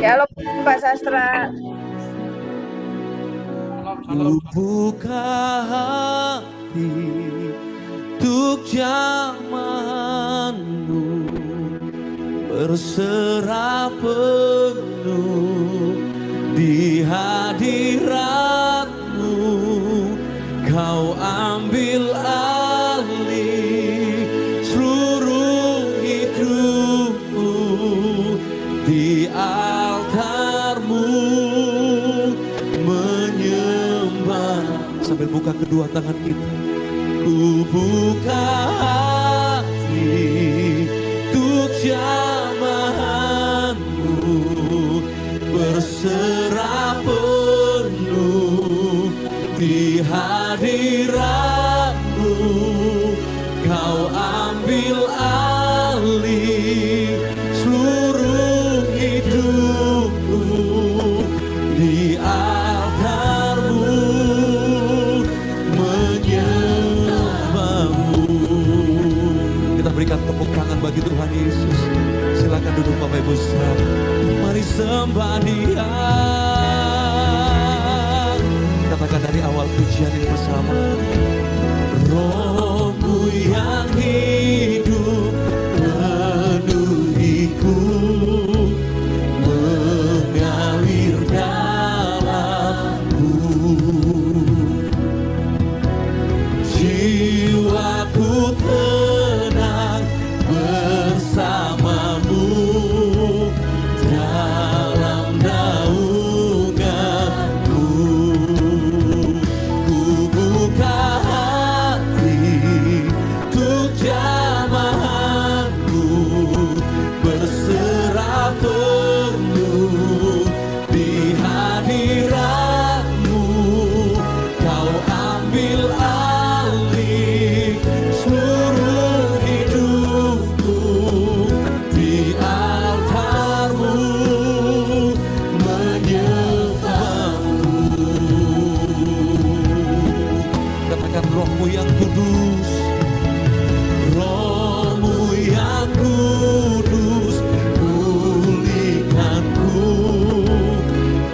Shalom Pak Sastra. Ku buka hati untuk jamahanmu, berserah penuh di hadiratmu. Kau ambil alih seluruh hidupku di altarmu, menyembah. Sambil buka kedua tangan kita. Ku buka hati untuk jamahanmu, berserah penuh di hadiratmu. Kau ambil alih seluruh hidupku di altarmu, menyembahmu. Kita berikan tepuk tangan bagi Tuhan Yesus. Silakan duduk Bapak Ibu saudara. Mari sembah Dia. Katakan dari awal pujian ini bersama. Rohmu yang hidup penuhiku, mengalir dalamku. Jiwaku tenang bersamamu dalam naunganmu. Ku buka hati untuk jamahanmu, berserah penuh di hadiratmu. Kau ambil alih seluruh hidupku di altarmu, menyembahmu. Katakan Rohmu yang kudus, Rohmu yang kudus, pulihkanku.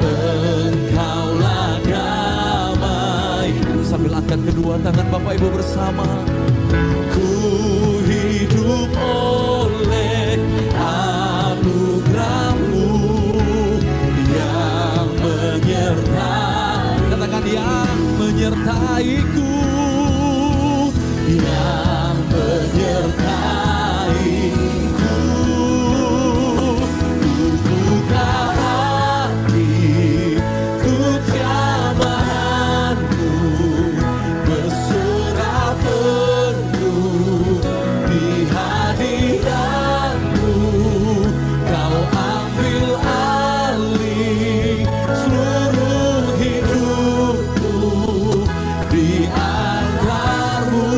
Engkaulah damai. Sambil angkat kedua tangan Bapak Ibu bersama. Ku hidup oleh anugerah-Mu yang menyertai. Katakan yang menyertaiku, yang menyertaiku. Ku buka hati untuk jamahanmu, berserah penuh di hadiratmu. Kau ambil alih seluruh hidupku di altarmu,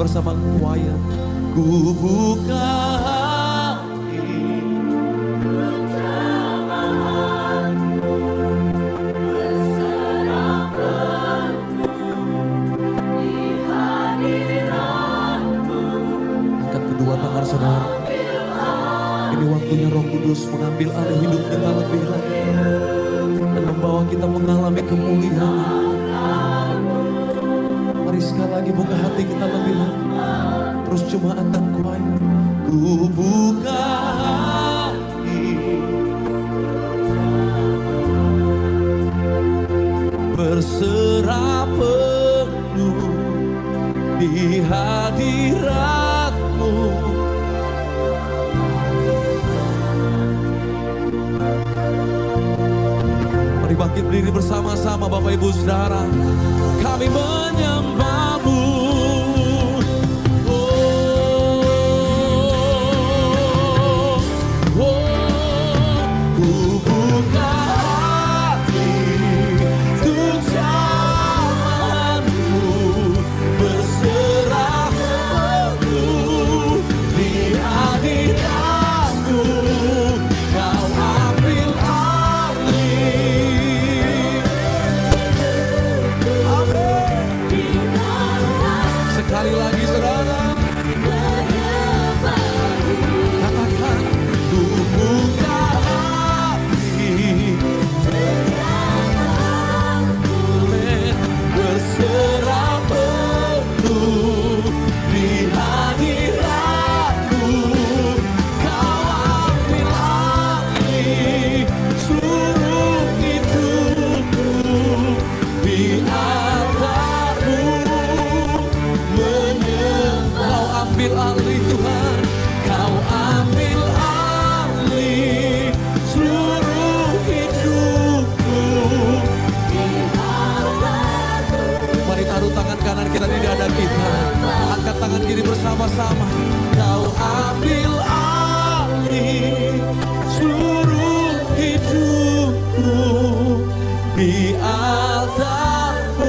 bersama choir. Ku buka hati, angkat kedua tangan saudara. Ini waktunya Roh Kudus mengambil alih hidup kita lebih lagi dan membawa kita mengalami kemuliaan. Mari sekali lagi buka hati kita lebih lagi. Terus jemaatan choir. Ku buka hati, berserah penuh di hadirat-Mu. Mari bangkit berdiri bersama-sama Bapak Ibu Saudara. Kami menyembah-Mu. Sekali lagi saudara, katakan ku buka hati, berserah penuh di hadirat-Mu. Kau ambil alih seluruh hidupku di altar-Mu. Kau ambil alih Tuhan, Kau ambil alih seluruh hidupku. Mari taruh tangan kanan kita di dada kita, angkat tangan kiri bersama-sama. Kau ambil alih seluruh hidupku di altar-Mu.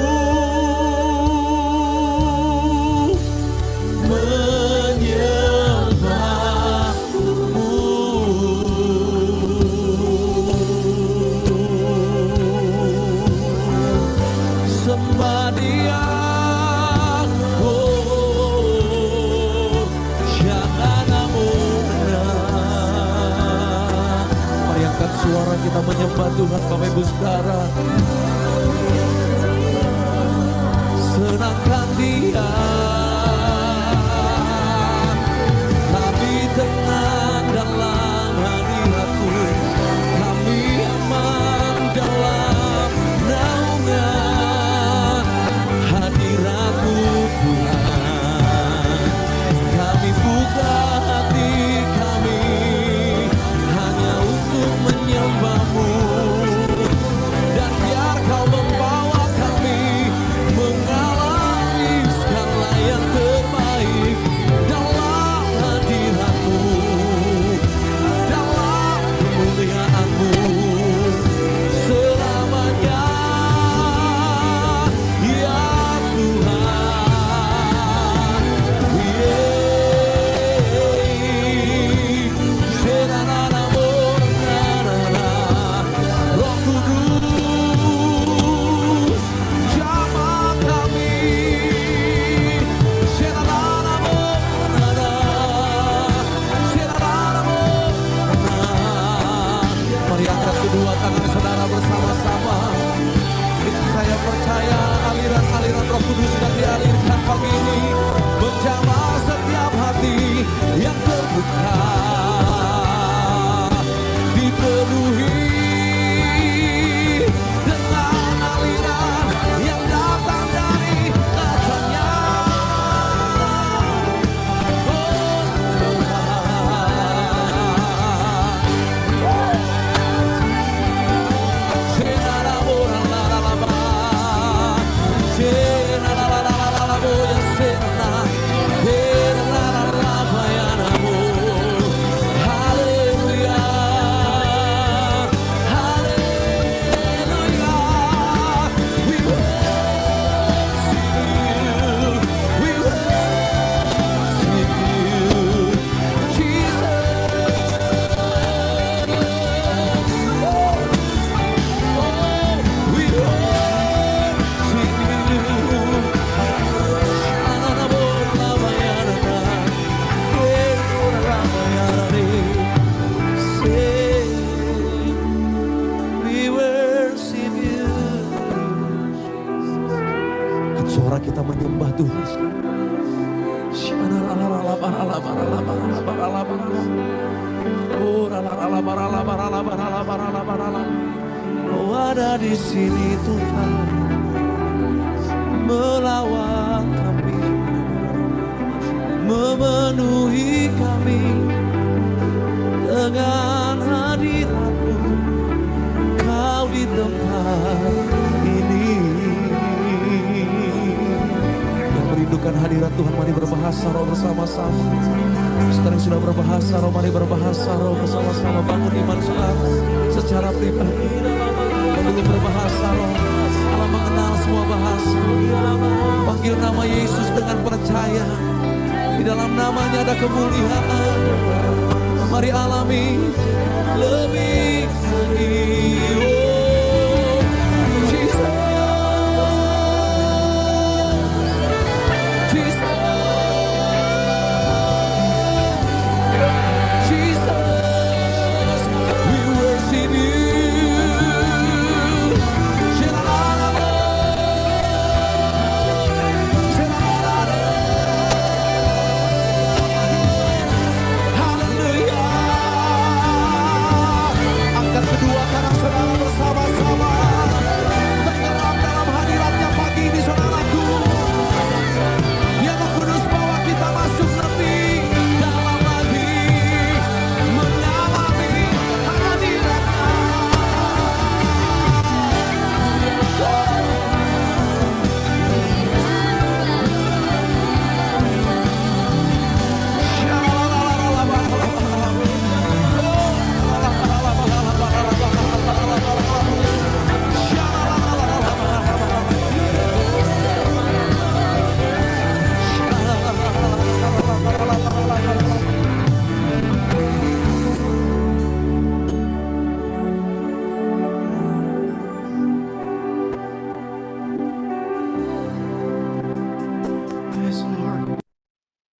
Sembah Dia, oh jangan munah. Mari angkat suara kita menyembah Tuhan Bapak Ibu Saudara. Senangkan Dia, kami tenang dalam hadirat-Mu, kami aman dalam naungan hadirat-Mu Tuhan. Kami buka hati kami hanya untuk menyembah-Mu, dan biar Kau membawa kami mengalami segala yang terbaik dalam hadirat-Mu, dalam kemuliaan-Mu selamanya. Ya Tuhan, Roh Kudus jamah kami. Mari angkat kedua tangan saudara bersama-sama. Saya percaya aliran-aliran Roh Kudus sudah dialirkan pagi ini, menjamah setiap hati yang terbuka, dipenuhi dengan aliran yang datang dari katanya. kita menyembah Tuhan sekarang. Oh, ada di sini Tuhan, melawat kami, memenuhi kami dengan hadirat-Mu. Kau di tempat ini. Yang merindukan hadirat Tuhan, mari berbahasa roh bersama-sama. Sekarang sudah berbahasa roh, mari berbahasa roh bersama-sama. Bangun iman saudara secara pribadi. Belum berbahasa roh, Allah mengenal semua bahasa. Panggil nama Yesus dengan percaya. Di dalam namanya ada kemuliaan. Mari alami lebih lagi.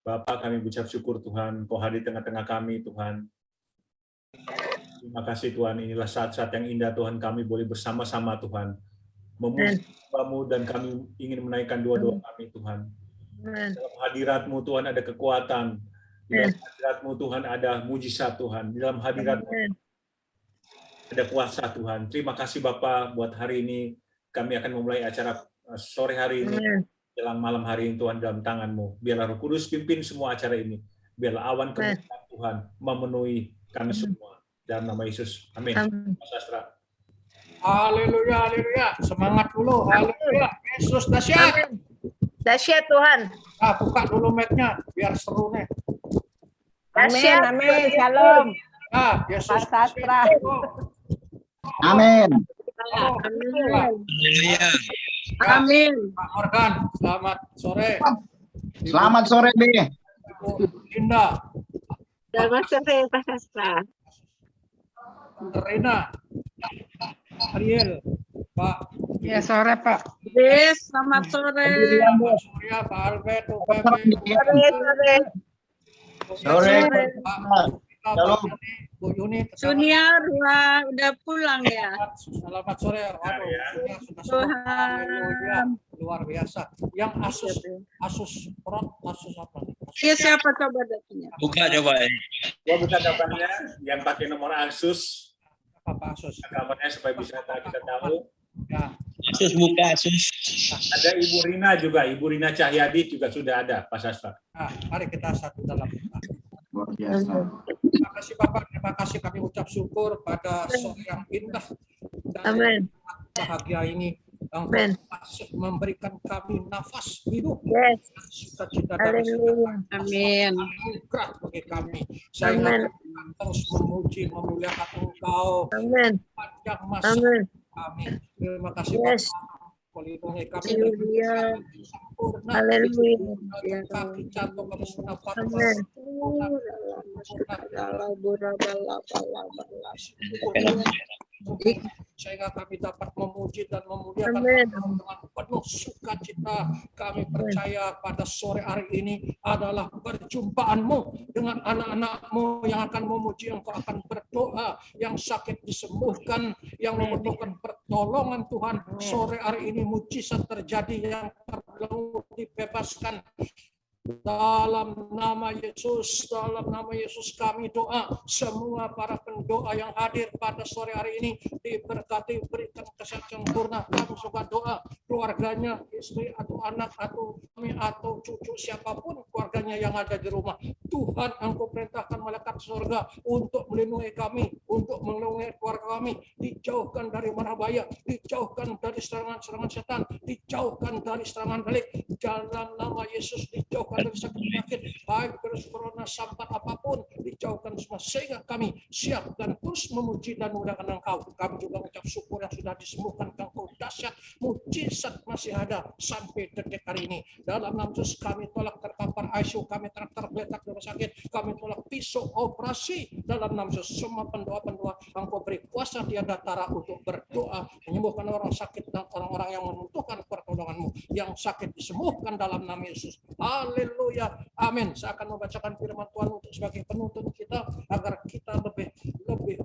Bapa, kami ucap syukur Tuhan, Kau hadir di tengah-tengah kami Tuhan. Terima kasih Tuhan, inilah saat-saat yang indah Tuhan, kami boleh bersama-sama Tuhan. Memuji nama-Mu dan kami ingin menaikkan doa-doa kami Tuhan. Dalam hadirat-Mu Tuhan ada kekuatan. Di dalam hadirat-Mu Tuhan ada mujizat Tuhan. Di dalam hadirat-Mu ada kuasa Tuhan. Terima kasih Bapa buat hari ini. Kami akan memulai acara sore hari ini. Dalam malam hari ini Tuhan dalam tangan-Mu. Biarlah Roh Kudus pimpin semua acara ini. Biarlah awan kemuliaan Tuhan memenuhi kami semua. Dalam nama Yesus. Amin. Mas Astra. Haleluya, haleluya. Semangat dulu. Haleluya. Yesus dahsyat. Dahsyat Tuhan. Buka dulu mic-nya biar seru nih. Dahsyat. Amin. Shalom. Yesus Mas Astra. Amin. Haleluya. Amin. Pak Morgan, selamat sore. Selamat sore, Bi. Ibu Linda. Selamat sore Pak Sastra. Rina. Ariel. Pak. Ya sore Pak. Yes, selamat sore. Pak Surya, Pak Albert, UPP. Sore. Pak Shalom. Bu Yuni. Junior udah pulang ya. Selamat sore. Waduh, sudah Tuhan. luar biasa. Yang Asus Pro, Asus apa nih? Iya, siapa coba datanya? Buka coba ya. Gua buka gambarnya yang pakai nomor Asus. Apa Asus? Gambarnya supaya bisa kita tahu. Ya. Asus buka Asus. Ada Ibu Rina juga, Ibu Rina Cahyadi juga sudah ada, Pak Sastra. Nah, mari kita satu dalam Luar biasa. Terima kasih Bapak, terima kasih kami ucap syukur pada sore yang indah dan Amin. bahagia ini yang Amin. masih memberikan kami nafas hidup Yes. dan sukacita dan Haleluya. Amin. anugerah bagi kami. Saya akan terus memuji, memuliakan Engkau Amin. panjang masa Amin. kami. Terima kasih Yes. Bapak. Melindungi kami Haleluya. sempurna. Haleluya. Kaki jantung kami sudah Amin. sehingga kami dapat memuji dan memuliakan Amin. dengan penuh sukacita. Kami percaya pada sore hari ini adalah perjumpaanmu dengan anak-anakmu yang akan memuji, Engkau akan berdoa, yang sakit disembuhkan, yang membutuhkan pertolongan Tuhan. Sore hari ini mujizat terjadi, yang terbelenggu dibebaskan. Dalam nama Yesus kami doa, semua para pendoa yang hadir pada sore hari ini diberkati, berikan kesehatan sempurna. Kami juga doa keluarganya, istri atau anak atau kami atau cucu siapapun keluarganya yang ada di rumah. Tuhan, Engkau perintahkan malaikat surga untuk melindungi kami, untuk melindungi keluarga kami, dijauhkan dari mara bahaya, dijauhkan dari serangan-serangan setan, dijauhkan dari serangan balik. Dalam nama Yesus dijauhkan dari sakit penyakit, baik virus corona sampai apapun, dijauhkan semua sehingga kami siap dan terus memuji dan memuliakan Engkau. Kami juga mengucap syukur yang sudah disembuhkan Engkau dahsyat, mujizat masih ada sampai detik hari ini. Dalam nama Yesus kami tolak terpapar ICU, kami tolak tergeletak di rumah sakit, kami tolak pisau operasi dalam nama Yesus. Semua pendoa-pendoa Engkau beri kuasa tiada tara untuk berdoa menyembuhkan orang sakit dan orang-orang yang membutuhkan pertolongan-Mu. Yang sakit disembuhkan dalam nama Yesus. Haleluya. Amin. Saya akan membacakan firman Tuhan untuk sebagai penuntun kita agar kita lebih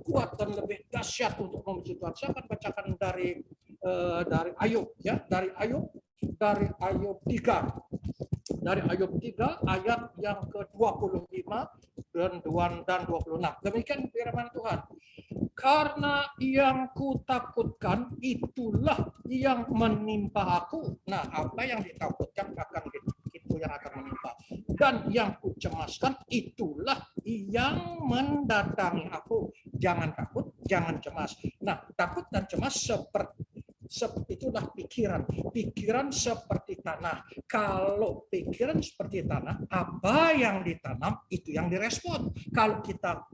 kuat dan lebih dahsyat untuk memuji Tuhan. Saya akan bacakan dari Ayub ya, dari Ayub 3. Dari Ayub 3 ayat yang ke-25 dan 26. Demikian firman Tuhan. Karena yang kutakutkan itulah yang menimpa aku. Nah, apa yang ditakutkan akan itu yang akan menimpa. Dan yang kucemaskan itulah yang mendatangi aku. Jangan takut, jangan cemas. Nah, takut dan cemas itulah pikiran seperti tanah. Kalau pikiran seperti tanah, apa yang ditanam itu yang direspon. Kalau kita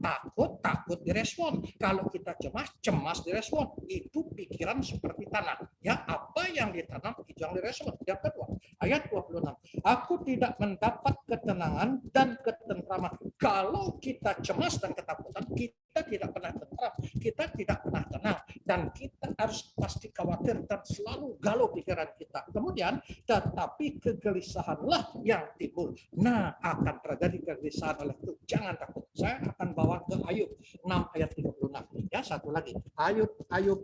takut direspon. Kalau kita cemas direspon. Itu pikiran seperti tanah. Ya, apa yang ditanam itu yang direspon. Yang kedua, ayat 26. Aku tidak mendapat ketenangan dan ketentraman. Kalau kita cemas dan ketakutan, kita tidak pernah tentram, kita tidak pernah tenang, dan kita harus pasti khawatir dan selalu galau pikiran kita. Kemudian, tetapi kegelisahanlah yang timbul. Nah, akan terjadi kegelisahan oleh itu. Jangan takut. Saya akan bawa ke Ayub 6 ayat 36. Ya, satu lagi. Ayub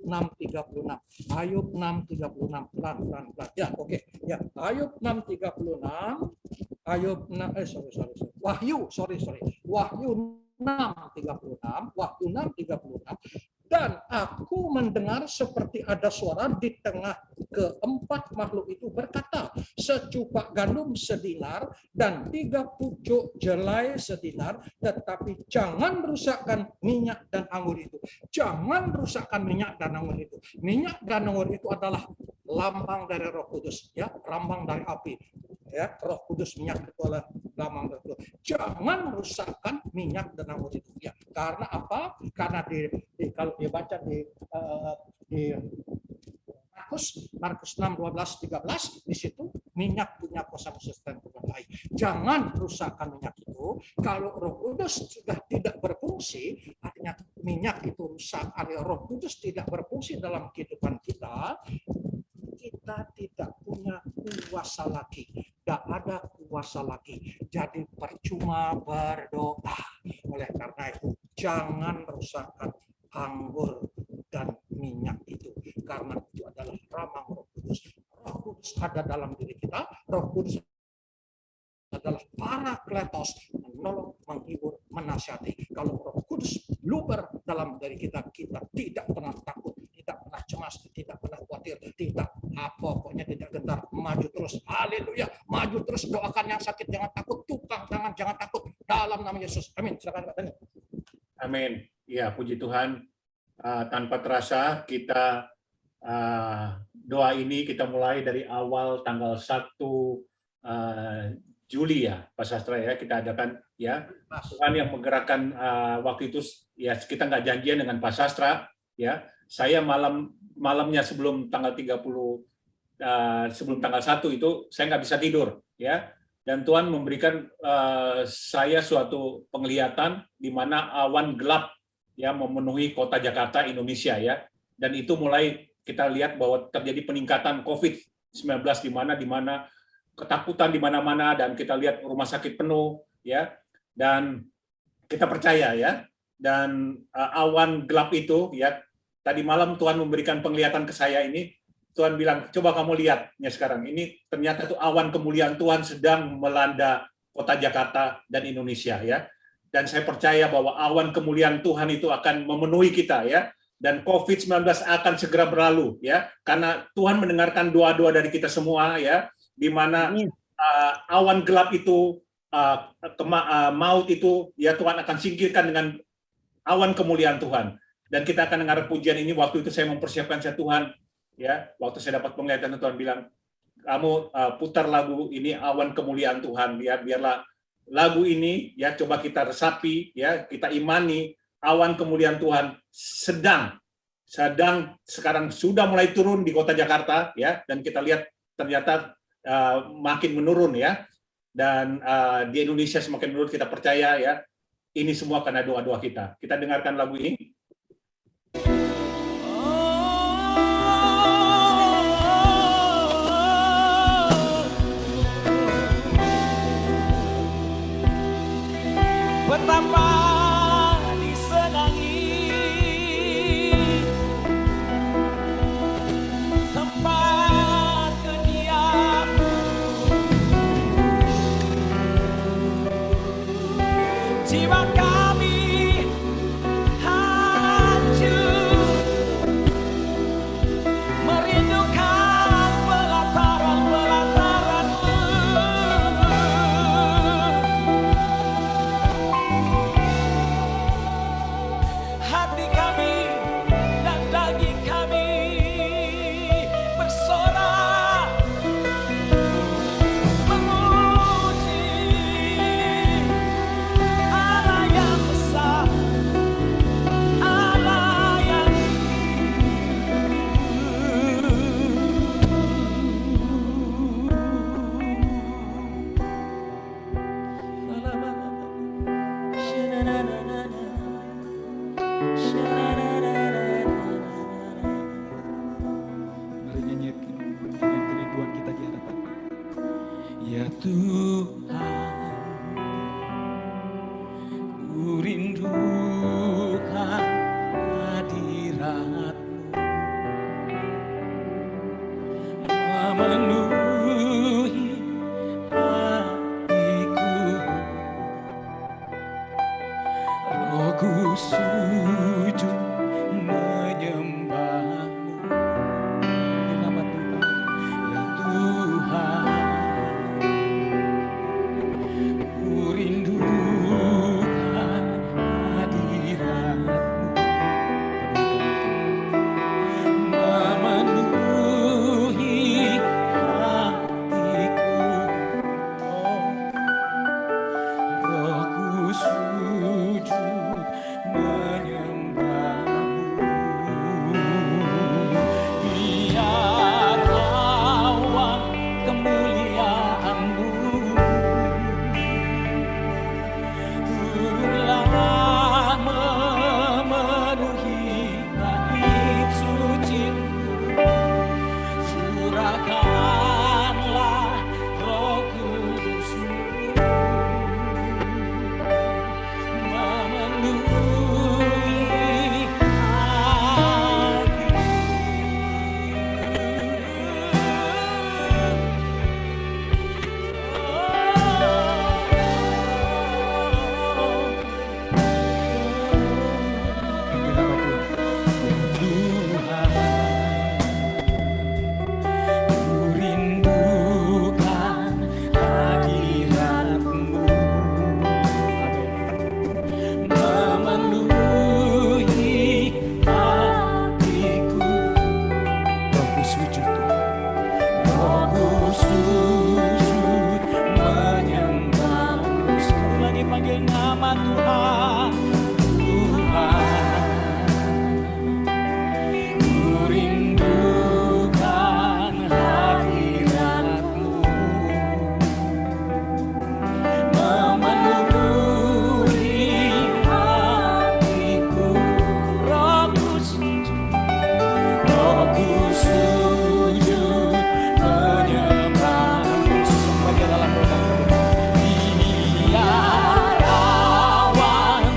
6:36. Ayub 6:36. Pelan. Ya, oke. Ya, Ayub 6:36. Ayub 6 Wahyu 6:36. Wahyu 6:36. Dan aku mendengar seperti ada suara di tengah keempat makhluk itu berkata, secupak gandum sedinar dan 3 pucuk jelai sedinar, tetapi jangan rusakkan minyak dan anggur itu. Jangan rusakkan minyak dan anggur itu. Minyak dan anggur itu adalah lambang dari Roh Kudus, ya, lambang dari api. Ya, Roh Kudus, minyak itu adalah lambang dari Kudus. Jangan rusakkan minyak dan anggur itu. Ya, karena apa? Karena kalau dibaca di Markus 6:12-13, di situ minyak punya kuasa khusus dan lain. Jangan rusakkan minyak itu. Kalau Roh Kudus sudah tidak berfungsi, artinya minyak itu rusak, artinya Roh Kudus tidak berfungsi dalam kehidupan kita, kita tidak punya kuasa lagi. Tidak ada kuasa lagi. Jadi percuma berdoa. Oleh karena itu, jangan rusakkan anggur dan minyak itu. Karena itu adalah lambang Roh Kudus. Roh Kudus ada dalam diri kita. Roh Kudus adalah Parakletos, menolong, menghibur, menasihati. Kalau Roh Kudus luber dalam diri kita, kita tidak pernah takut, tidak pernah cemas, tidak pernah khawatir, pokoknya tidak gentar, maju terus. Haleluya, maju terus. Doakan yang sakit, jangan takut. Tukang tangan, jangan takut. Dalam nama Yesus. Amin. Silakan Pak Daniel. Amin. Ya, puji Tuhan. Tanpa terasa kita doa ini kita mulai dari awal tanggal 1 Juli ya, Pak Sastra ya, kita adakan ya. Tuhan yang menggerakkan waktu itu ya, kita nggak janjian dengan Pak Sastra ya. Saya malamnya sebelum tanggal 30 sebelum tanggal 1 itu saya nggak bisa tidur ya. Dan Tuhan memberikan saya suatu penglihatan di mana awan gelap ya memenuhi kota Jakarta, Indonesia ya. Dan itu mulai kita lihat bahwa terjadi peningkatan COVID-19 di mana ketakutan di mana-mana, dan kita lihat rumah sakit penuh ya. Dan kita percaya ya. Dan awan gelap itu ya, tadi malam Tuhan memberikan penglihatan ke saya ini, Tuhan bilang, coba kamu lihatnya sekarang. Ini ternyata tuh awan kemuliaan Tuhan sedang melanda kota Jakarta dan Indonesia ya. Dan saya percaya bahwa awan kemuliaan Tuhan itu akan memenuhi kita ya. Dan COVID-19 akan segera berlalu ya. Karena Tuhan mendengarkan doa-doa dari kita semua ya. Di mana awan gelap itu, maut itu ya Tuhan akan singkirkan dengan awan kemuliaan Tuhan. Dan kita akan dengar pujian ini. Waktu itu saya mempersiapkan saya, Tuhan ya, waktu saya dapat penglihatan Tuhan bilang, kamu putar lagu ini awan kemuliaan Tuhan ya, biarlah lagu ini ya coba kita resapi ya, kita imani awan kemuliaan Tuhan sedang sekarang sudah mulai turun di kota Jakarta ya, dan kita lihat ternyata makin menurun ya, dan di Indonesia semakin menurun. Kita percaya ya, ini semua karena doa-doa kita. Kita dengarkan lagu ini. Betapa disenangi tempat kediamu, jiwa kami hancur merindukan pelataran-pelataran-Mu. Hati kami dan daging kami bersorak memuji Allah yang besar, Allah yang Mari nyanyikan kerinduan kita di hadapan. Ya Tuhan, ku rindukan hadirat-Mu memenuhi hatiku. Rohku sujud menyembah-Mu. Nama Tuhan, ya Tuhan, ku rindukan hadirat-Mu memenuhi hatiku. Rohku sujud menyembah-Mu. Biar awan kemuliaan-Mu turunlah memenuhi langit suci-Mu. Curahkanlah Roh Kudus-Mu memenuhi ku rindukan hadirat-Mu memenuhi hatiku. Rohku sujud, Rohku sujud menyembah-Mu. Sekali lagi panggil nama Tuhan. Tuhan, ku rindukan hadirat-Mu memenuhi hatiku. Rohku sujud menyembah-Mu. Sebagai dalam doa, biar awan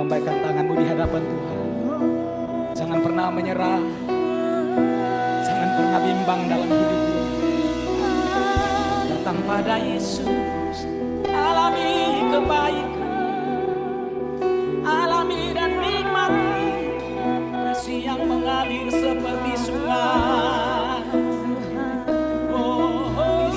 lambaikan tanganmu di hadapan Tuhan. Jangan pernah menyerah. Jangan pernah bimbang dalam hidupmu. Datang pada Yesus, alami kebaikan, alami dan nikmati kasih yang mengalir seperti sungai. Oh, oh,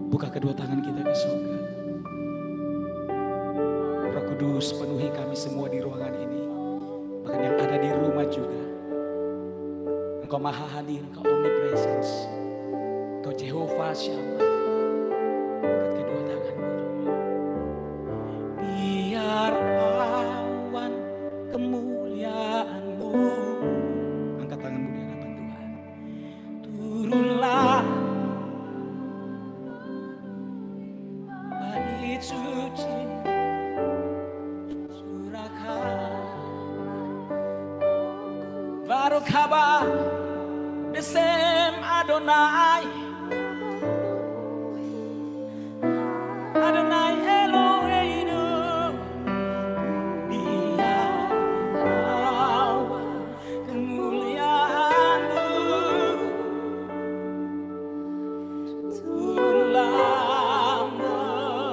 buka kedua tangan kita ke surga. Roh Kudus penuhi kami semua di ruangan ini. Bahkan yang ada di rumah juga. Engkau maha hadir, Engkau omnipresence. Engkau Jehovah Shammah. Angkat kedua tanganmu. Biar awan kemuliaan-Mu. Angkat tanganmu di hadapan Tuhan. Turunlah bait suci, surahkan Baruch haba besem Adonai, Adonai Eloheinu. Biar awan kemuliaan-Mu turunlah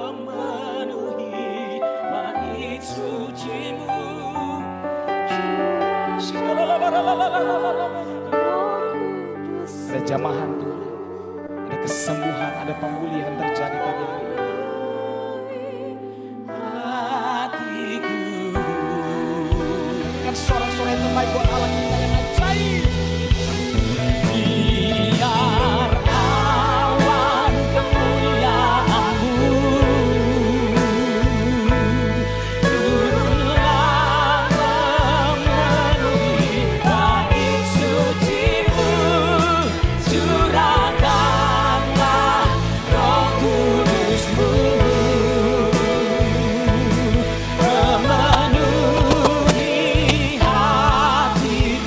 memenuhi bait suci-Mu. Ada jamahan Tuhan, ada kesembuhan, ada pemulihan terjadi pagi hari ini. Hatiku dengan suara-suara yang terbaik buat Allah kita yang ajaib. Biar awan kemuliaan-Mu turunlah memenuhi bait suci-Mu. Curahkanlah Roh Kudus-Mu memenuhi hatiku.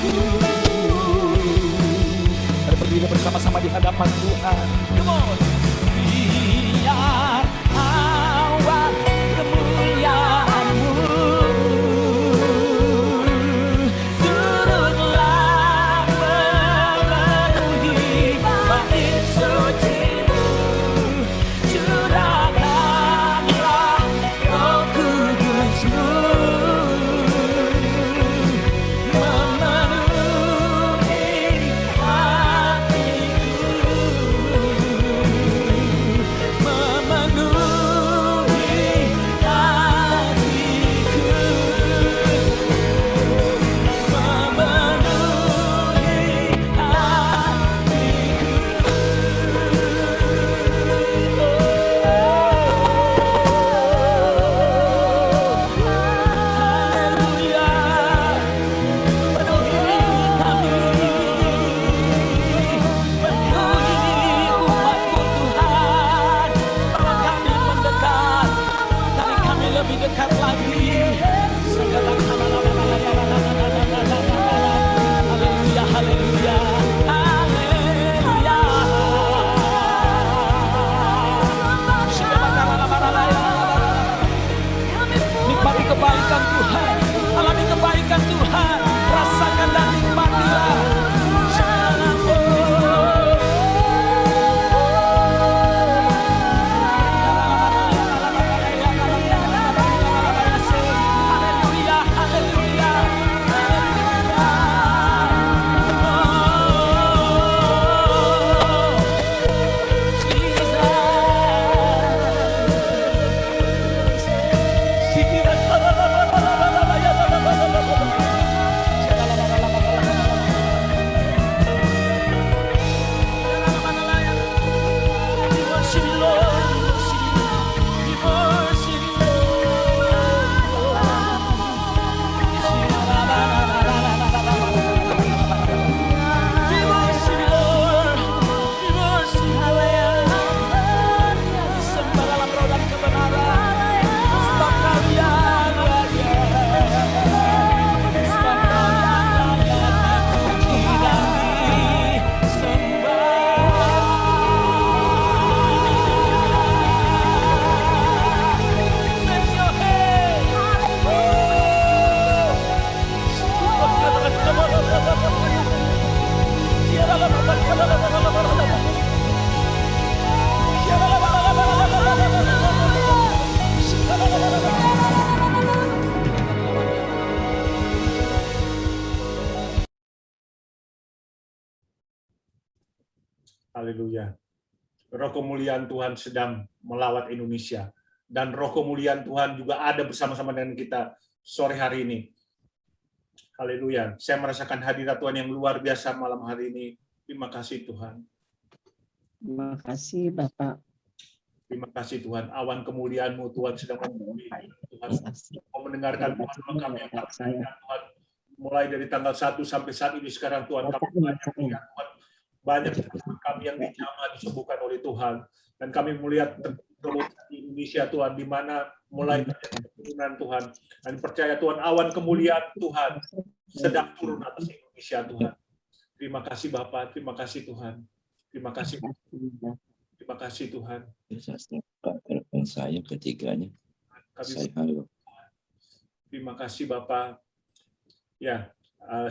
Haleluya. Roh kemuliaan Tuhan sedang melawat Indonesia. Dan roh kemuliaan Tuhan juga ada bersama-sama dengan kita sore hari ini. Haleluya. Saya merasakan hadirat Tuhan yang luar biasa malam hari ini. Terima kasih Tuhan. Terima kasih Bapak. Terima kasih Tuhan. Awan kemuliaan-Mu Tuhan sedang memenuhi Tuhan. Mau mendengarkan Tuhan doa kami yang tak sayang Tuhan. Mulai dari tanggal 1 sampai saat ini sekarang Tuhan kami banyak melihat Tuhan. Banyak kami yang dijamah disembuhkan oleh Tuhan. Dan kami melihat terus di Indonesia Tuhan, di mana mulai terjadi penurunan Tuhan. Dan percaya Tuhan, awan kemuliaan Tuhan sedang turun atas Indonesia Tuhan. Terima kasih Bapak, terima kasih Tuhan. Terima kasih. Terima kasih Tuhan. Telepon saya ketiganya. Saya halo. Terima kasih Bapak. Ya,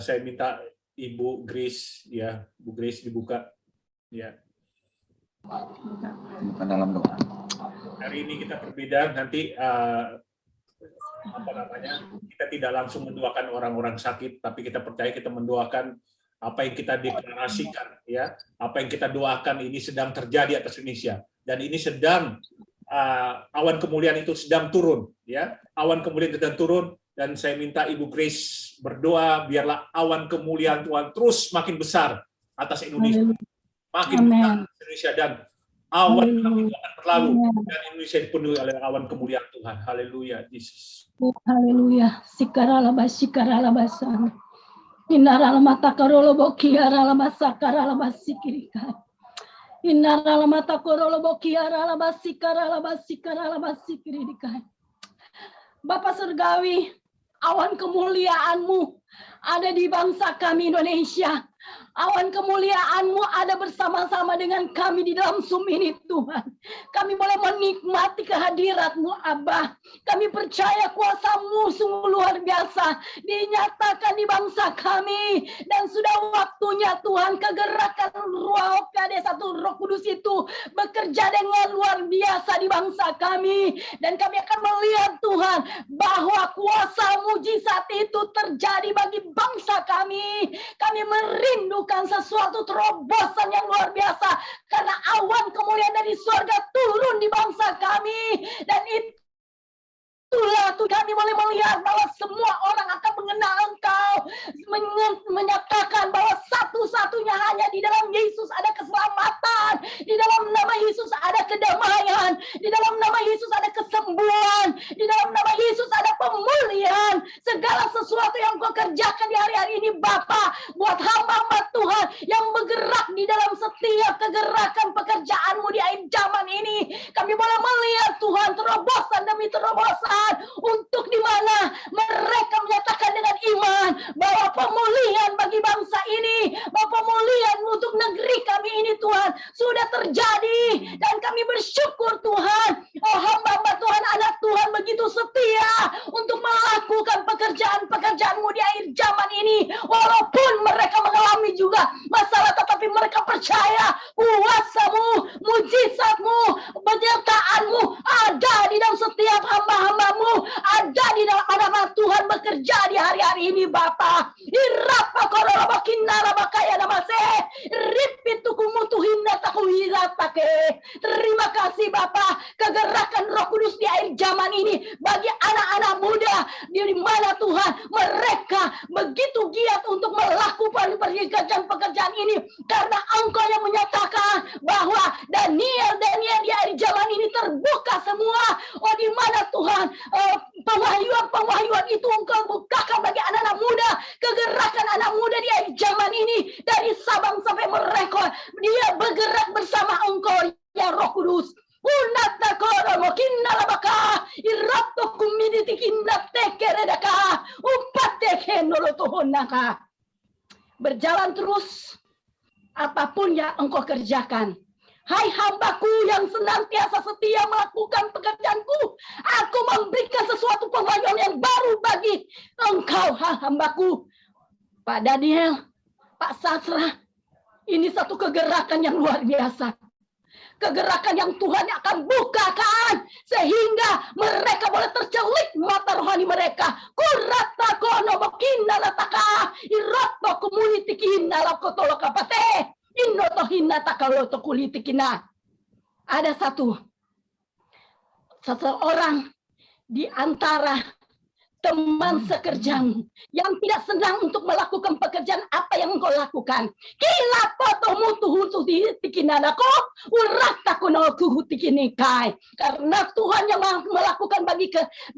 saya minta Ibu Grace, ya, Bu Grace dibuka. Ya. Bukan dalam doa. Hari ini kita berbeda. Nanti kita tidak langsung mendoakan orang-orang sakit, tapi kita percaya kita mendoakan apa yang kita deklarasikan, ya, apa yang kita doakan ini sedang terjadi atas Indonesia, dan ini sedang awan kemuliaan itu sedang turun, ya, awan kemuliaan sedang turun, dan saya minta Ibu Grace berdoa biarlah awan kemuliaan Tuhan terus makin besar atas Indonesia, makin besar Indonesia, dan awan itu akan berlalu dan Indonesia dipenuhi oleh awan kemuliaan Tuhan. Haleluya, Yesus. Haleluya. Sikaralabasan. Inaralamata karolobokiaralamasa karalabasikirika. Inaralamata korolobokiaralabasikaralabasikirika. Bapak Surgawi, awan kemuliaan-Mu ada di bangsa kami Indonesia. Awan kemuliaan-Mu ada bersama-sama dengan kami di dalam Zoom ini Tuhan. Kami boleh menikmati kehadirat-Mu Abah. Kami percaya kuasa-Mu sungguh luar biasa dinyatakan di bangsa kami. Dan sudah waktunya Tuhan kegerakan Roh PAD 1 Roh Kudus itu bekerja dengan luar biasa di bangsa kami. Dan kami akan melihat Tuhan bahwa kuasa mujizat itu terjadi bagi bangsa kami. Kami merindukan sesuatu terobosan yang luar biasa karena awan kemuliaan dari surga turun di bangsa kami, dan itulah Tuhan kami boleh melihat bahwa semua orang akan mengenal Engkau, menyatakan bahwa satu-satunya hanya di dalam Yesus ada keselamatan, di dalam nama Yesus ada kedamaian, di dalam nama Yesus ada kesembuhan, di dalam nama Yesus ada pemulihan. Segala sesuatu yang Kau kerjakan di hari-hari ini Bapa, buat hamba-hamba Tuhan yang bergerak di dalam setiap kegerakan pekerjaan-Mu di akhir zaman ini, kami boleh melihat Tuhan terobosan demi terobosan untuk di mana mereka menyatakan dengan iman bahwa pemulihan bagi bangsa ini, bahwa pemulihan untuk negeri kami ini Tuhan sudah terjadi, dan kami bersyukur Tuhan. Oh, hamba-hamba Tuhan, anak Tuhan begitu setia untuk melakukan pekerjaan-pekerjaan-Mu di akhir zaman ini, walaupun mereka mengalami juga masalah, tetapi mereka percaya kuasa-Mu, mujizat-Mu, penyertaan-Mu ada di dalam setiap hamba-hamba-Mu, ada di dalam anak-anak Tuhan bekerja di hari-hari ini Bapa. Irapa korobakina rabakaya namase, ripitukumumutuhinna takuhiratake. Terima kasih Bapa, kegerakan Roh Kudus di akhir zaman ini bagi anak-anak muda, di mana Tuhan mereka begitu giat untuk melakukan pekerjaan ini karena Engkau yang menyatakan bahwa Daniel di akhir zaman ini terbuka semua. Oh, di mana Tuhan pengwahyuan itu Engkau bukakan bagi anak-anak muda, kegerakan anak muda di akhir zaman ini dari Sabang sampai Merauke, dia bergerak bersama Engkau ya Roh Kudus. Berjalan terus apapun yang Engkau kerjakan. Hai hambaku yang senantiasa setia melakukan pekerjaanku, aku memberikan sesuatu pengwahyuan yang baru bagi Engkau, hambaku. Pak Daniel, Pak Sasra, ini satu kegerakan yang luar biasa. Kegerakan yang Tuhan akan bukakan sehingga mereka boleh tercelik mata rohani mereka. Kurata kono bokinna lataka, iroto community kinna lakotolo kapate. Inotohinna taka baloto kulitikina. Ada seseorang di antara teman sekerjamu yang tidak senang untuk melakukan pekerjaan apa yang engkau lakukan. Kila potomu tuhutu tikinanako, urata kuno kuhutikinikai. Karena Tuhan yang melakukan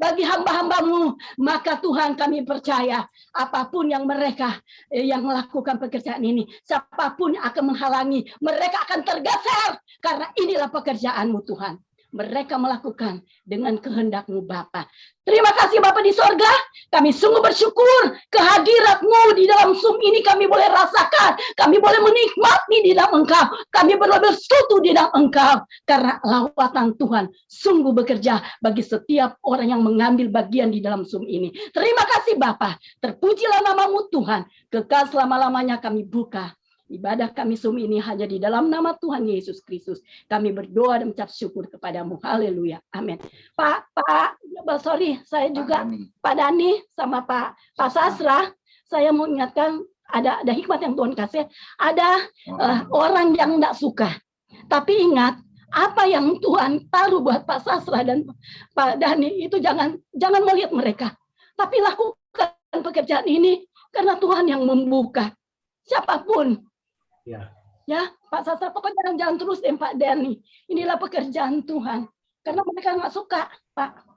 bagi hamba-hambamu, maka Tuhan kami percaya apapun yang mereka yang melakukan pekerjaan ini, siapapun yang akan menghalangi, mereka akan tergeser karena inilah pekerjaanmu Tuhan. Mereka melakukan dengan kehendak-Mu Bapa. Terima kasih Bapa di sorga. Kami sungguh bersyukur kehadirat-Mu di dalam Zoom ini kami boleh rasakan. Kami boleh menikmati di dalam Engkau. Kami boleh bersekutu di dalam Engkau. Karena lawatan Tuhan sungguh bekerja bagi setiap orang yang mengambil bagian di dalam Zoom ini. Terima kasih Bapa. Terpujilah nama-Mu Tuhan. Kekal selama-lamanya kami buka ibadah kami Zoom ini hanya di dalam nama Tuhan Yesus Kristus. Kami berdoa dan mengucap syukur kepadamu. Haleluya. Amin. Saya juga Pak Dani sama Pak Sasra, saya mau ingatkan ada hikmat yang Tuhan kasih. Ada orang yang tidak suka. Tapi ingat, apa yang Tuhan taruh buat Pak Sasra dan Pak Dani itu jangan melihat mereka. Tapi lakukan pekerjaan ini karena Tuhan yang membuka. Siapapun. Ya, Pak Sastra, pokoknya jangan terus Pak Dani. Inilah pekerjaan Tuhan. Karena mereka nggak suka, Pak.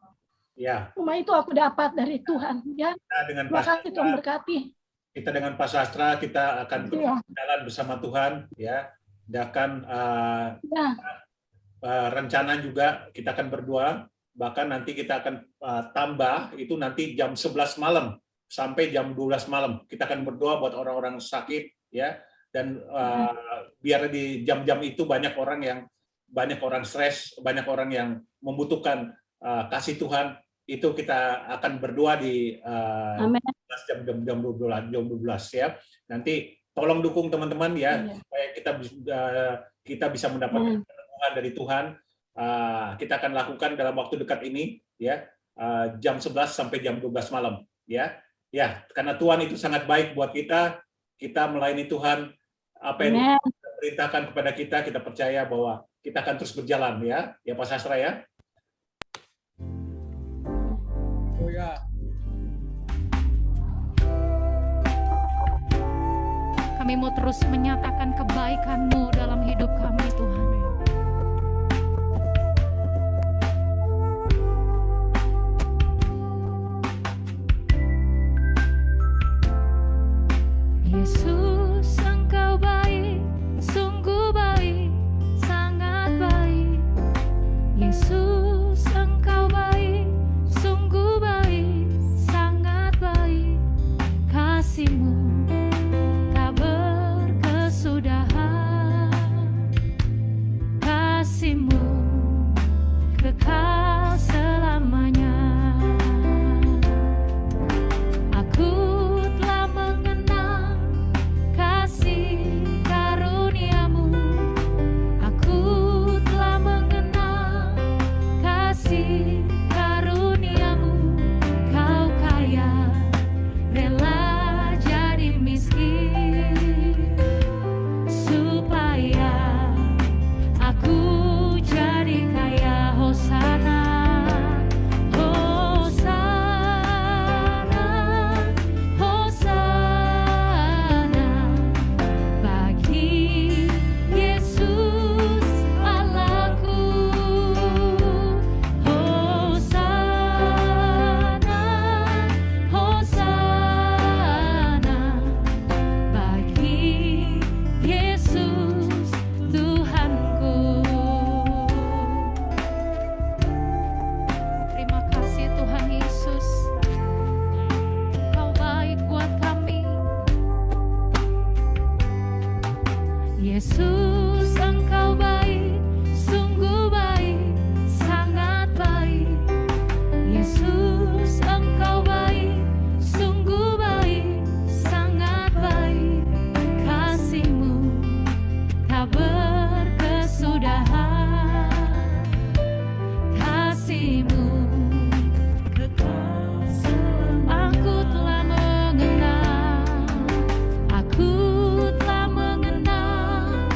Ya. Cuma itu aku dapat dari Tuhan. Ya. Terima kasih Tuhan berkati. Kita dengan Pak Sastra kita akan berjalan bersama Tuhan, ya. Dan akan rencana juga kita akan berdua. Bahkan nanti kita akan tambah itu nanti jam 11 malam sampai jam 12 malam. Kita akan berdoa buat orang-orang sakit, ya. Dan biar di jam-jam itu banyak orang stres, banyak orang yang membutuhkan kasih Tuhan, itu kita akan berdoa di jam 12 ya. Nanti tolong dukung teman-teman ya, supaya kita bisa mendapatkan pertolongan dari Tuhan. Kita akan lakukan dalam waktu dekat ini ya, jam 11 sampai jam 12 malam ya. Ya, karena Tuhan itu sangat baik buat kita melayani Tuhan. Apa yang diperintahkan kepada kita percaya bahwa kita akan terus berjalan ya Pak Sastra ya. Oh ya. Kami mau terus menyatakan kebaikan-Mu dalam hidup kami Tuhan. Yesus, Engkau baik, sungguh baik, sangat baik. Yesus, Engkau baik, sungguh baik, sangat baik. Kasih-Mu tak berkesudahan, kasih-Mu kekal selamanya. Aku telah mengenal kasih karunia-Mu, aku telah mengenal kasih karunia-Mu. Kau kaya, rela jadi miskin, supaya aku jadi kaya. Hosana, Hosana, Hosana bagi Yesus Allahku. Hosana, Hosana bagi Yesus Tuhanku. Terima kasih Tuhan Yesus, Engkau baik buat kami. Yesus, Engkau baik, sungguh baik, sangat baik. Yesus, Engkau baik, sungguh baik, sangat baik. Kasih-Mu tak berkesudahan, kasih-Mu kekal selamanya. Aku telah mengenal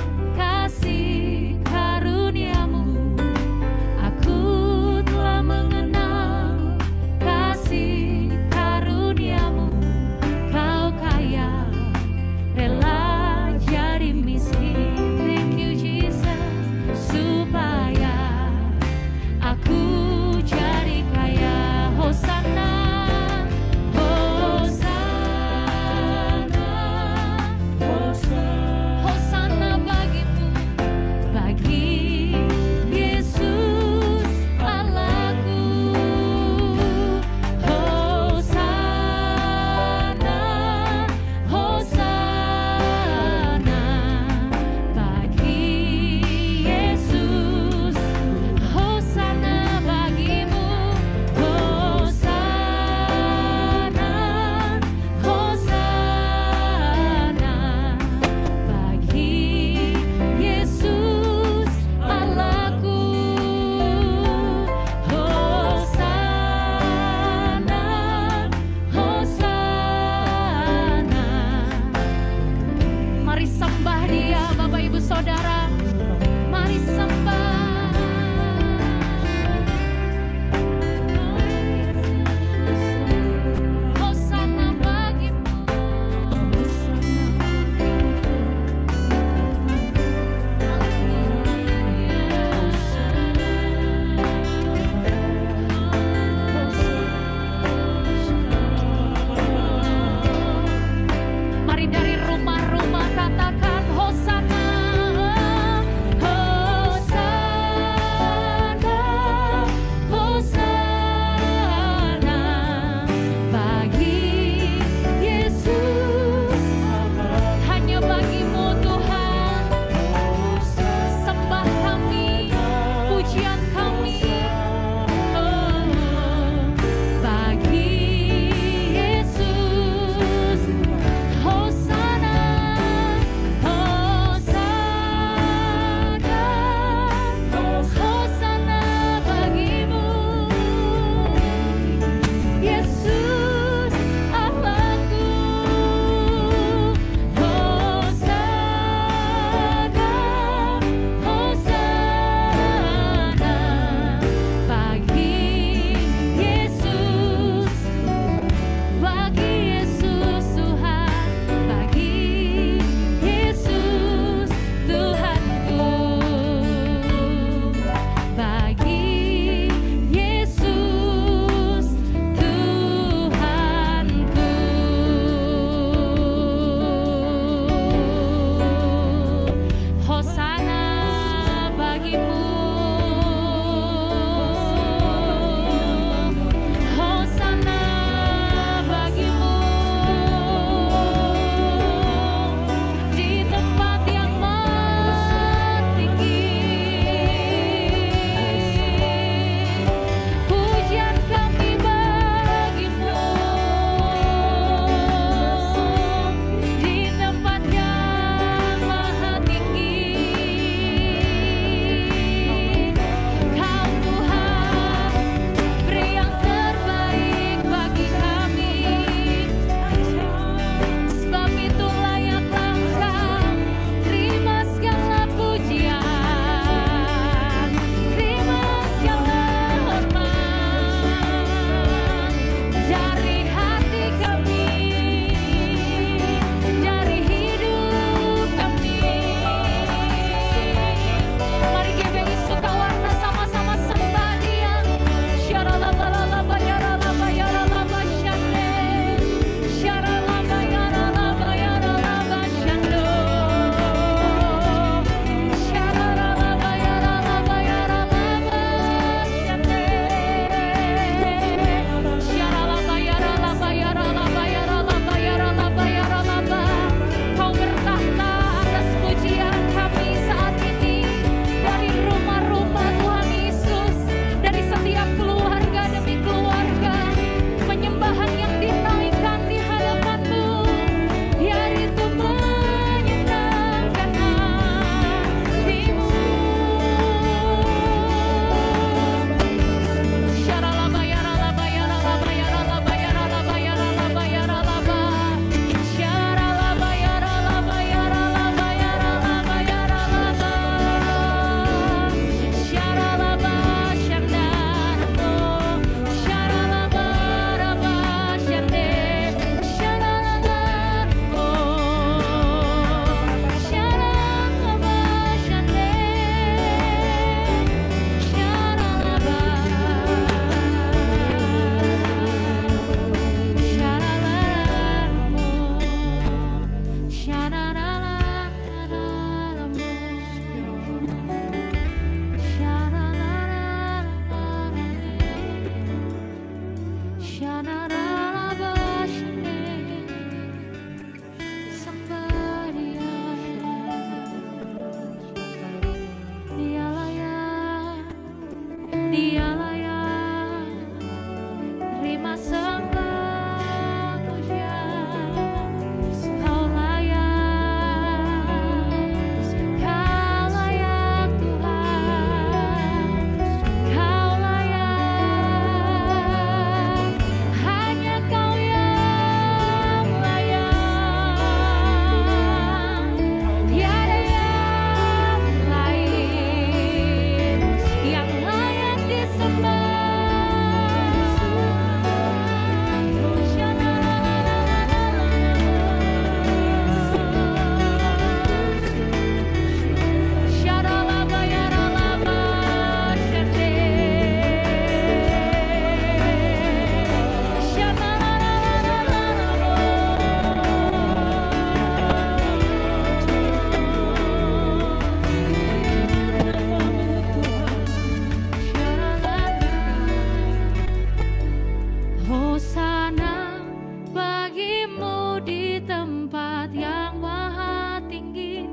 di tempat yang maha tinggi.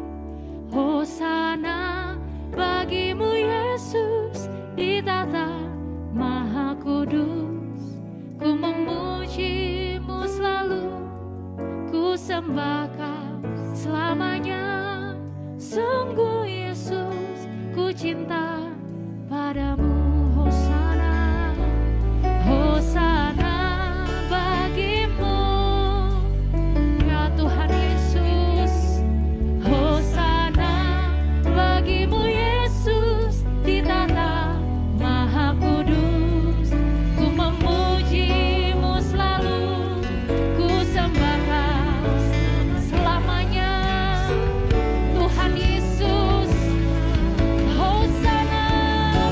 Hosana bagimu Yesus di tata maha kudus. Ku memujimu selalu, ku sembah Kau selamanya. Sungguh Yesus, ku cinta padamu. Hosana, Hosana bagimu ya Tuhan Yesus. Hosana bagimu Yesus di tata maha kudus. Ku memujimu selalu, ku sembah Kau selamanya. Tuhan Yesus, Hosana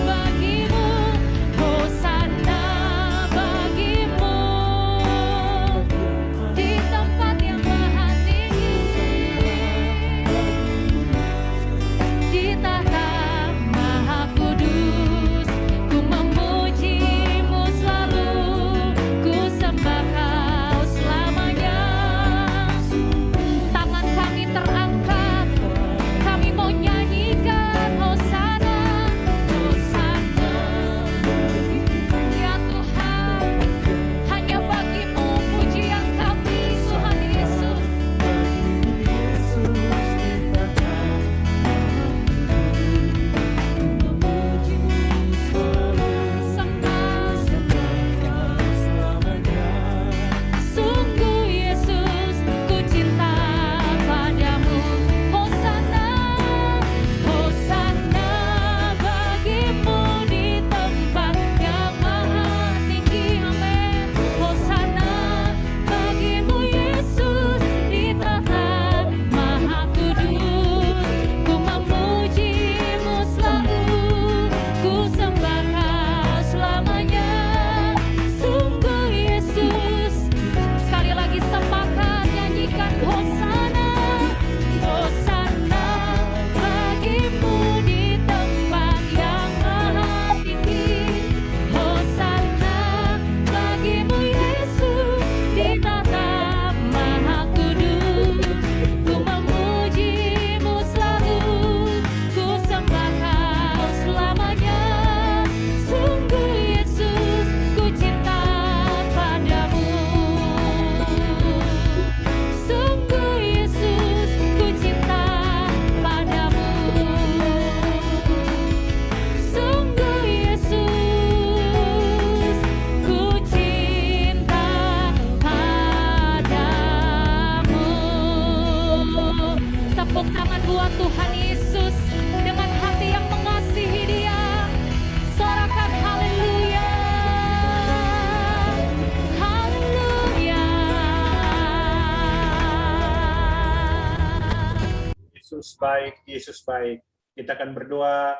bagimu, Hosana bagimu di tempat yang maha tinggi, di tata maha kudus. Ku memujimu selalu, ku sembah Kau selamanya. Tangan kami terangkat, kami mau nyanyikan Hosana, Hosana ya Tuhan. Hanya bagimu pujian kami Tuhan Yesus. Sungguh Yesus, ku cinta padamu. Hosana, Hosana bagimu di tempat yang maha tinggi. Amin. Hosana bagimu Yesus di tata maha kudus. Ku memujimu selalu, ku sembah Kau selamanya. Sungguh Yesus, sekali lagi sepakat nyanyikan Hosana, Hosana bagimu di tempat yang maha tinggi. Hosana bagimu Yesus di tata maha kudus. Ku memujimu selalu, ku sembah Kau selamanya. Sungguh Yesus, ku cinta padamu. Sungguh Yesus, ku cinta padamu. Sungguh Yesus, ku cinta padamu. Tepuk tangan buat Tuhan Yesus dengan hati yang mengasihi Dia. Sorakan haleluya, haleluya. Yesus baik, Yesus baik. Kita akan berdoa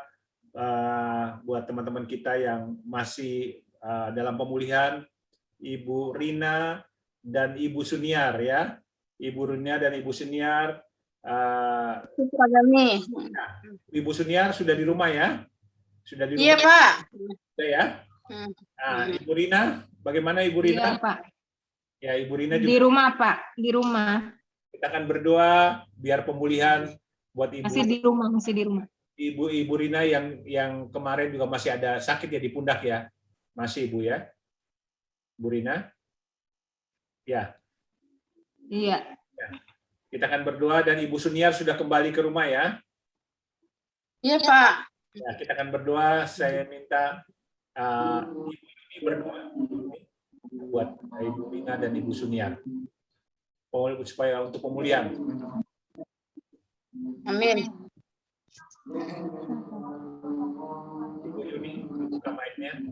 buat teman-teman kita yang masih dalam pemulihan, Ibu Rina dan Ibu Suniar ya. Ibu Rina dan Ibu Suniar. Ibu Suniar sudah di rumah ya? Sudah di rumah? Iya, Pak. Sudah ya? Nah, Ibu Rina, bagaimana Ibu Rina? Iya, Pak. Ya, Ibu Rina Di juga. rumah, Pak. Di rumah. Kita akan berdoa biar pemulihan buat Masih di rumah, masih di rumah. Ibu Rina yang kemarin juga masih ada sakit ya di pundak ya. Masih Ibu ya? Bu Rina? Ya. Iya. Kita akan berdoa dan Ibu Suniar sudah kembali ke rumah ya. Iya, Pak. Ya, kita akan berdoa. Saya minta Ibu ini berdoa buat Ibu Rina dan Ibu Suniar. Supaya untuk pemulihan. Amin. Ibu Yuni, buka mic-nya.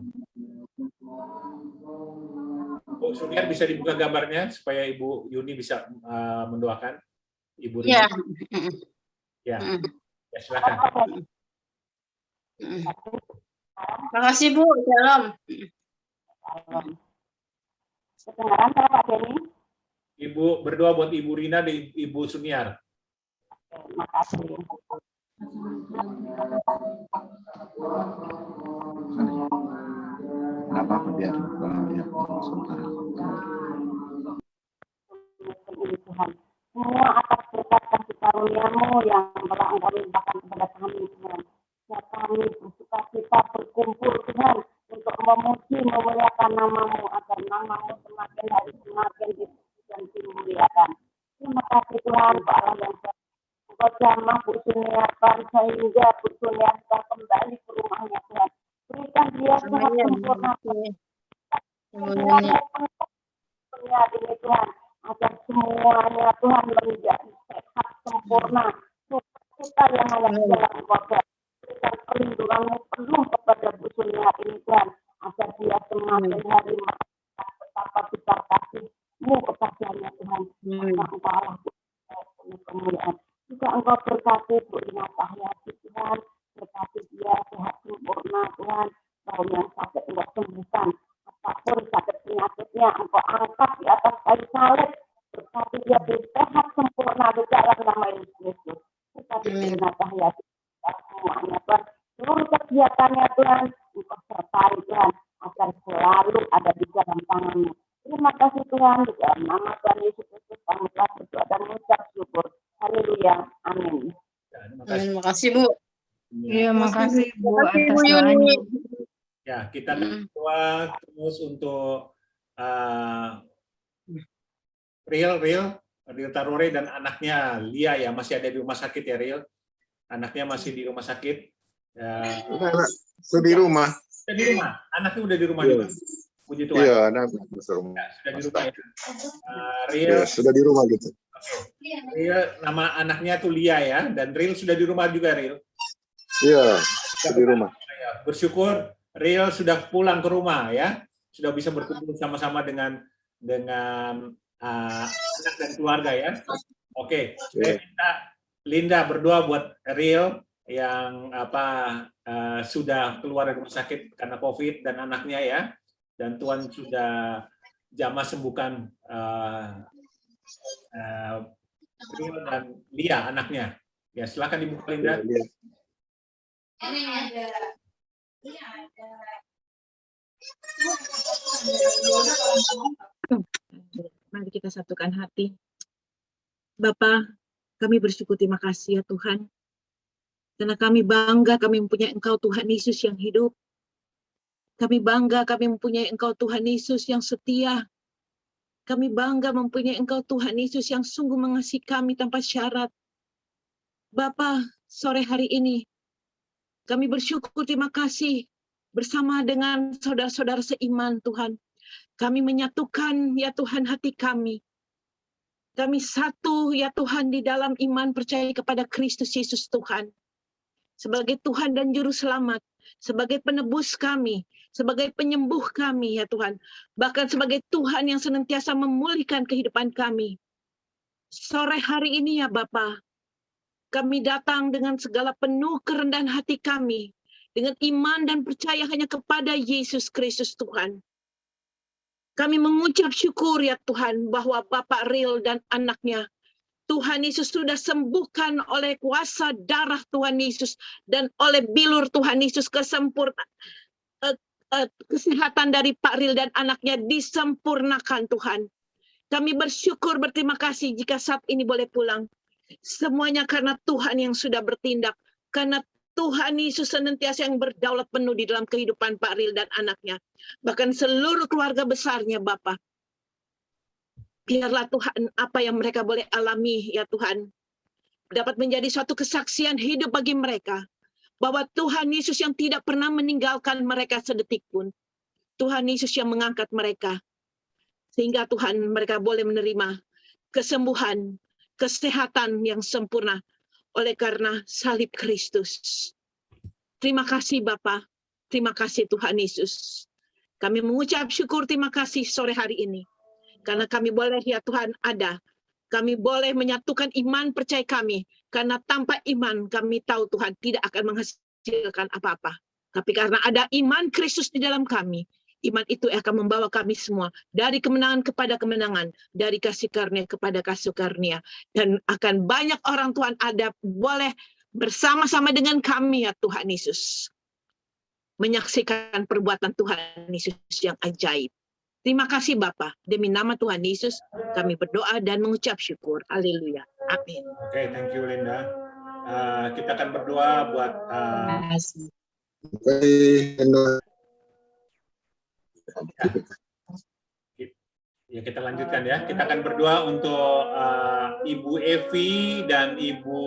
Bu Suniar bisa dibuka gambarnya supaya Ibu Yuni bisa mendoakan Ibu Rina. Iya. Ya. Ya, silakan. Terima kasih, Bu. Shalom. Ibu berdoa buat Ibu Rina dan Ibu Suniar. Nggak apa-apa biar sebentar. Tuhan. Semua atas berkat kasih karunia-Mu yang telah Engkau limpahkan kepada kami Tuhan. Ya kami bersuka cita berkumpul Tuhan untuk memuji memuliakan nama-Mu agar nama-Mu semakin hari semakin dipuji dan dimuliakan. Terima kasih Tuhan Pak Allah yang Engkau jamah berkurniakan sehingga berkurniakan kembali ke rumahnya Tuhan. Berikan dia sehat sempurna. Semuanya ini Tuhan, agar semuanya Tuhan menjadi sehat sempurna. Kita yang hanya di dalam Engkau berikan perlindungan-Mu penuh kepada busunya ini Tuhan, agar dia semakin hari betapa besar kasih-Mu kepadanya Tuhan. Engkau Allah kemuliaan. Juga Engkau berkati Bu Lina Cahyati Tuhan, berkati dia sehat sempurna Tuhan, kalau yang sakit Engkau sembuhkan, apapun sakit penyakitnya Engkau angkat di atas kayu salib, berkati dia sehat sempurna di dalam nama Yesus Kristus. Berkati Bu Lina Cahyati semuanya Tuhan, seluruh kegiatannya Tuhan, Engkau sertai Tuhan, agar selalu ada di dalam tangan-Mu. Terima kasih Tuhan, di dalam nama Tuhan Yesus Kristus kami telah berdoa dan mengucap syukur. Haleluya. Amin. Terima kasih Bu. Ya, makasih Bu atas doanya. ya kita berdoa terus untuk Real Tarore dan anaknya Lia ya, masih ada di rumah sakit ya Real. Anaknya masih di rumah sakit. Ya. Sudah di rumah. Sudah di rumah. Anaknya udah di rumah juga. Puji Tuhan. Iya, anaknya sudah rumah. Ya, sudah di rumah ya. Real. Ya, sudah di rumah gitu. Real, nama anaknya tuh Lia ya, dan Real sudah di rumah juga Real. Iya, sudah di rumah. Bersyukur Real sudah pulang ke rumah ya, sudah bisa berkumpul sama-sama dengan anak dan keluarga ya. Oke, saya minta Linda berdoa buat Real yang sudah keluar dari rumah sakit karena COVID dan anaknya ya, dan Tuhan sudah jamah sembuhkan Real dan Lia anaknya. Ya silakan dibuka Linda. Mari kita satukan hati. Bapa, kami bersyukur, terima kasih ya Tuhan. Karena kami bangga kami mempunyai Engkau Tuhan Yesus yang hidup. Kami bangga kami mempunyai Engkau Tuhan Yesus yang setia. Kami bangga mempunyai Engkau Tuhan Yesus yang sungguh mengasihi kami tanpa syarat. Bapa, sore hari ini kami bersyukur, terima kasih bersama dengan saudara-saudara seiman Tuhan. Kami menyatukan ya Tuhan hati kami. Kami satu ya Tuhan di dalam iman percaya kepada Kristus Yesus Tuhan. Sebagai Tuhan dan Juru Selamat. Sebagai penebus kami. Sebagai penyembuh kami ya Tuhan. Bahkan sebagai Tuhan yang senantiasa memulihkan kehidupan kami. Sore hari ini ya Bapa. Kami datang dengan segala penuh kerendahan hati kami. Dengan iman dan percaya hanya kepada Yesus Kristus Tuhan. Kami mengucap syukur ya Tuhan bahwa Bapak Real dan anaknya Tuhan Yesus sudah sembuhkan oleh kuasa darah Tuhan Yesus dan oleh bilur Tuhan Yesus kesehatan dari Pak Real dan anaknya disempurnakan Tuhan. Kami bersyukur berterima kasih jika saat ini boleh pulang. Semuanya karena Tuhan yang sudah bertindak. Karena Tuhan Yesus senantiasa yang berdaulat penuh di dalam kehidupan Pak Real dan anaknya. Bahkan seluruh keluarga besarnya Bapa. Biarlah Tuhan apa yang mereka boleh alami ya Tuhan. Dapat menjadi suatu kesaksian hidup bagi mereka. Bahwa Tuhan Yesus yang tidak pernah meninggalkan mereka sedetik pun. Tuhan Yesus yang mengangkat mereka. Sehingga Tuhan mereka boleh menerima kesembuhan, kesehatan yang sempurna. Oleh karena salib Kristus. Terima kasih Bapa. Terima kasih Tuhan Yesus. Kami mengucap syukur terima kasih sore hari ini. Karena kami boleh ya Tuhan ada. Kami boleh menyatukan iman percaya kami. Karena tanpa iman kami tahu Tuhan tidak akan menghasilkan apa-apa. Tapi karena ada iman Kristus di dalam kami. Iman itu akan membawa kami semua dari kemenangan kepada kemenangan, dari kasih karunia kepada kasih karunia, dan akan banyak orang Tuhan ada boleh bersama-sama dengan kami ya Tuhan Yesus, menyaksikan perbuatan Tuhan Yesus yang ajaib. Terima kasih Bapa. Demi nama Tuhan Yesus kami berdoa dan mengucap syukur. Haleluya. Amin. Oke, thank you Linda. Kita akan berdoa buat Terima kasih. ya, kita lanjutkan ya. Kita akan berdoa untuk Ibu Evi dan Ibu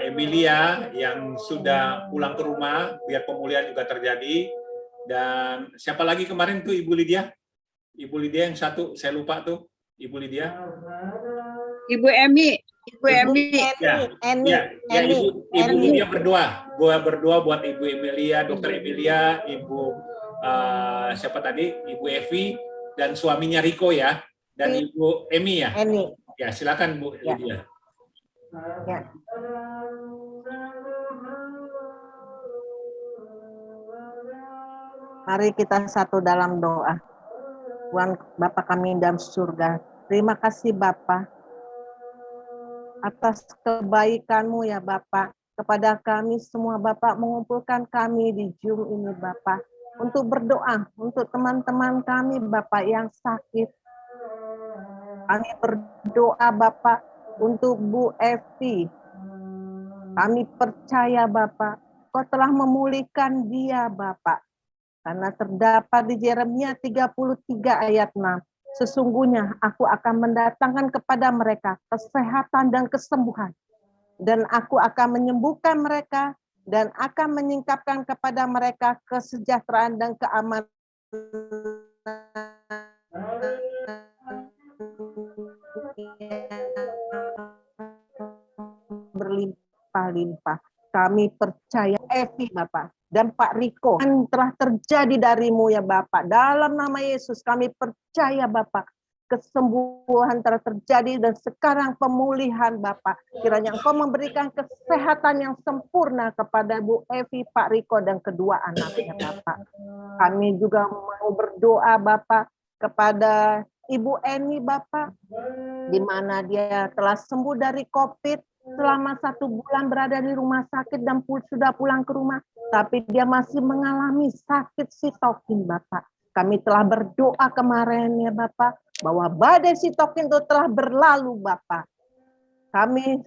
Emilia yang sudah pulang ke rumah, biar pemulihan juga terjadi. Dan siapa lagi kemarin tuh Ibu Lydia? Ibu Lydia yang satu, saya lupa tuh. Ibu Lydia. Ibu Emi. Ibu Emi. Ibu Lydia berdoa. Gua berdoa buat Ibu Emilia, Dokter Emilia, Ibu siapa tadi? Ibu Evi dan suaminya Riko ya, dan Ibu Emi ya. Ya, silakan Bu Lydia. Ya. Mari kita satu dalam doa. Tuhan Bapa kami dalam surga, terima kasih Bapa atas kebaikan-Mu ya Bapa kepada kami semua Bapa, mengumpulkan kami di Zoom ini Bapa untuk berdoa untuk teman-teman kami Bapa yang sakit. Kami berdoa Bapa untuk Bu Evi. Kami percaya Bapa, Kau telah memulihkan dia Bapa. Karena terdapat di Yeremia 33 ayat 6. Sesungguhnya aku akan mendatangkan kepada mereka kesehatan dan kesembuhan. Dan aku akan menyembuhkan mereka dan akan menyingkapkan kepada mereka kesejahteraan dan keamanan berlimpah-limpah. Kami percaya Evi Bapak dan Pak Riko yang telah terjadi darimu ya Bapak. Dalam nama Yesus kami percaya Bapak, kesembuhan telah terjadi dan sekarang pemulihan Bapak. Kiranya Engkau memberikan kesehatan yang sempurna kepada Bu Evi, Pak Riko dan kedua anaknya Bapak. Kami juga mau berdoa Bapak kepada Ibu Eni Bapak, di mana dia telah sembuh dari COVID selama 1 bulan berada di rumah sakit dan sudah pulang ke rumah. Tapi dia masih mengalami sakit sitokin Bapak. Kami telah berdoa kemarin ya Bapak, bahwa badai sitokin itu telah berlalu Bapak. Kami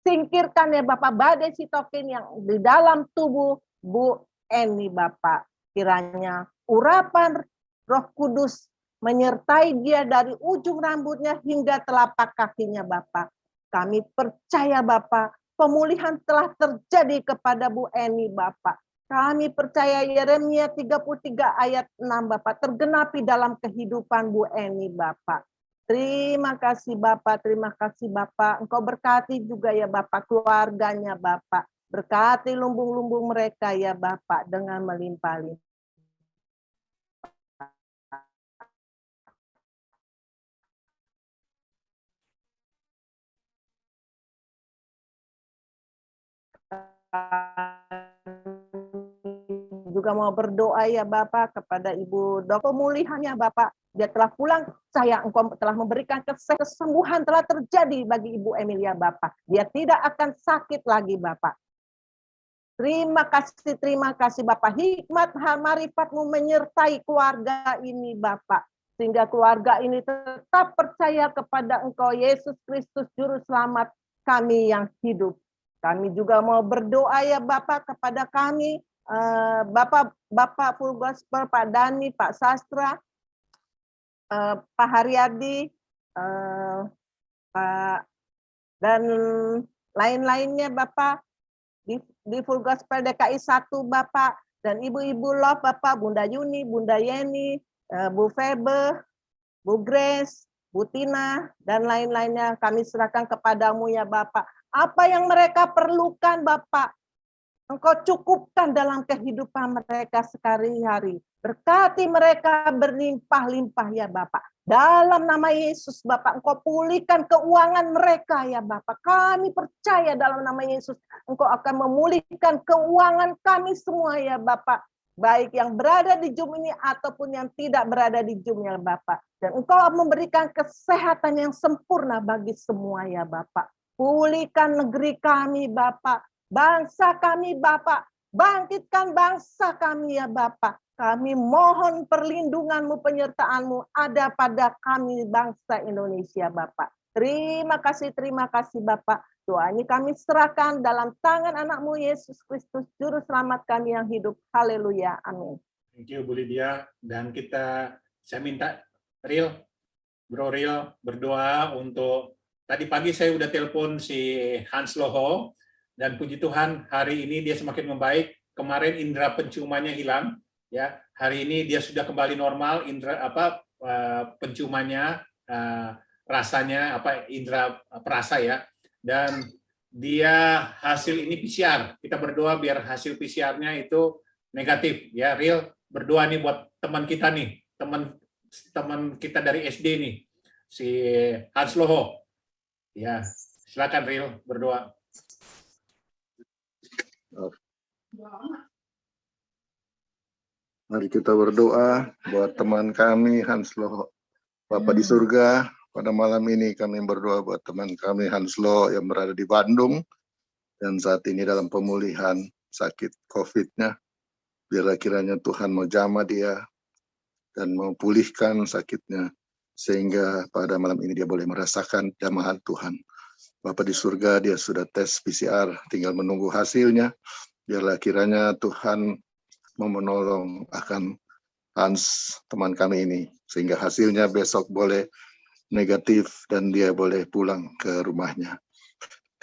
singkirkan ya Bapak badai sitokin yang di dalam tubuh Bu Eni Bapak. Kiranya urapan Roh Kudus menyertai dia dari ujung rambutnya hingga telapak kakinya Bapak. Kami percaya Bapak, pemulihan telah terjadi kepada Bu Eni Bapak. Kami percaya Yeremia 33 ayat 6 Bapak tergenapi dalam kehidupan Bu Eni Bapak. Terima kasih Bapak, terima kasih Bapak. Engkau berkati juga ya Bapak keluarganya Bapak. Berkati lumbung-lumbung mereka ya Bapak dengan melimpah-limpah. Juga mau berdoa ya Bapak kepada Ibu Dok, pemulihannya Bapak, dia telah pulang, saya Engkau telah memberikan kesembuhan telah terjadi bagi Ibu Emilia Bapak, dia tidak akan sakit lagi Bapak. Terima kasih Bapak, hikmat marifat-Mu menyertai keluarga ini Bapak, sehingga keluarga ini tetap percaya kepada Engkau Yesus Kristus Juru Selamat kami yang hidup. Kami juga mau berdoa ya Bapak kepada kami, Bapak Full Gospel, Pak Dani, Pak Sastra, Pak Haryadi, Pak dan lain-lainnya Bapak di Full Gospel DKI 1 Bapak, dan ibu-ibu love Bapak, Bunda Yuni, Bunda Yeni, Bu Febe, Bu Grace, Bu Tina, dan lain-lainnya kami serahkan kepadamu ya Bapak. Apa yang mereka perlukan Bapak, Engkau cukupkan dalam kehidupan mereka sehari-hari. Berkati mereka berlimpah-limpah ya Bapak. Dalam nama Yesus Bapak, Engkau pulihkan keuangan mereka ya Bapak. Kami percaya dalam nama Yesus, Engkau akan memulihkan keuangan kami semua ya Bapak. Baik yang berada di Zoom ini ataupun yang tidak berada di Zoom ya Bapak. Dan Engkau memberikan kesehatan yang sempurna bagi semua ya Bapak. Pulihkan negeri kami Bapak, bangsa kami Bapak, Bangkitkan bangsa kami ya Bapa. Kami mohon perlindungan-Mu, penyertaan-Mu ada pada kami bangsa Indonesia Bapa. Terima kasih Bapa. Doa ini kami serahkan dalam tangan anak-Mu Yesus Kristus, Juru Selamat kami yang hidup. Haleluya. Amin. Thank you Bu Lydia. Dan saya minta Bro Ril berdoa untuk, tadi pagi saya udah telepon si Hans Loho, dan puji Tuhan hari ini dia semakin membaik. Kemarin indera penciumannya hilang, ya. Hari ini dia sudah kembali normal, penciumannya, rasanya indera perasa ya. Dan dia hasil ini PCR. Kita berdoa biar hasil PCR-nya itu negatif ya. Ril berdoa nih buat teman kita nih, teman kita dari SD nih, si Hans Loho. Ya, silakan Ril berdoa. Mari kita berdoa buat teman kami Hans Loho. Bapa di surga, pada malam ini kami berdoa buat teman kami Hans Loho yang berada di Bandung dan saat ini dalam pemulihan sakit COVID-nya. Biarlah kiranya Tuhan mau jamah dia dan memulihkan sakitnya sehingga pada malam ini dia boleh merasakan jamahan Tuhan. Bapa di surga, dia sudah tes PCR, tinggal menunggu hasilnya. Biarlah kiranya Tuhan mau menolong akan Hans, teman kami ini, sehingga hasilnya besok boleh negatif dan dia boleh pulang ke rumahnya.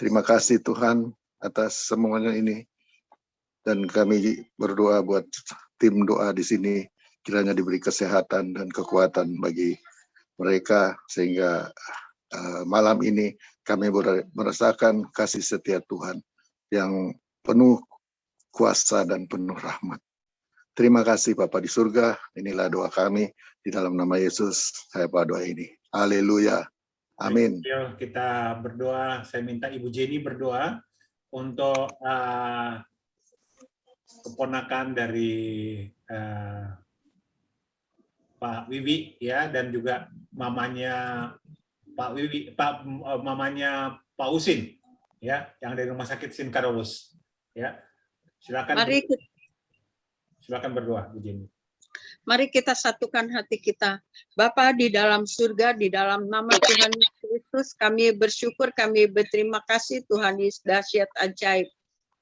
Terima kasih Tuhan atas semuanya ini. Dan kami berdoa buat tim doa di sini, kiranya diberi kesehatan dan kekuatan bagi mereka, sehingga malam ini kami merasakan kasih setia Tuhan yang penuh kuasa dan penuh rahmat. Terima kasih Bapa di surga, inilah doa kami, di dalam nama Yesus saya berdoa ini. Haleluya. Amin. Kita berdoa, saya minta Ibu Jenny berdoa untuk keponakan dari Pak Wiwi ya, dan juga mamanya Pak Wiwi, mamanya Pak Usin ya, yang dari Rumah Sakit Sinkarolus ya. Silakan berdoa Bu Jenny. Mari kita satukan hati kita. Bapa di dalam surga, di dalam nama Tuhan Yesus, kami bersyukur, kami berterima kasih Tuhan Yesus dahsyat ajaib.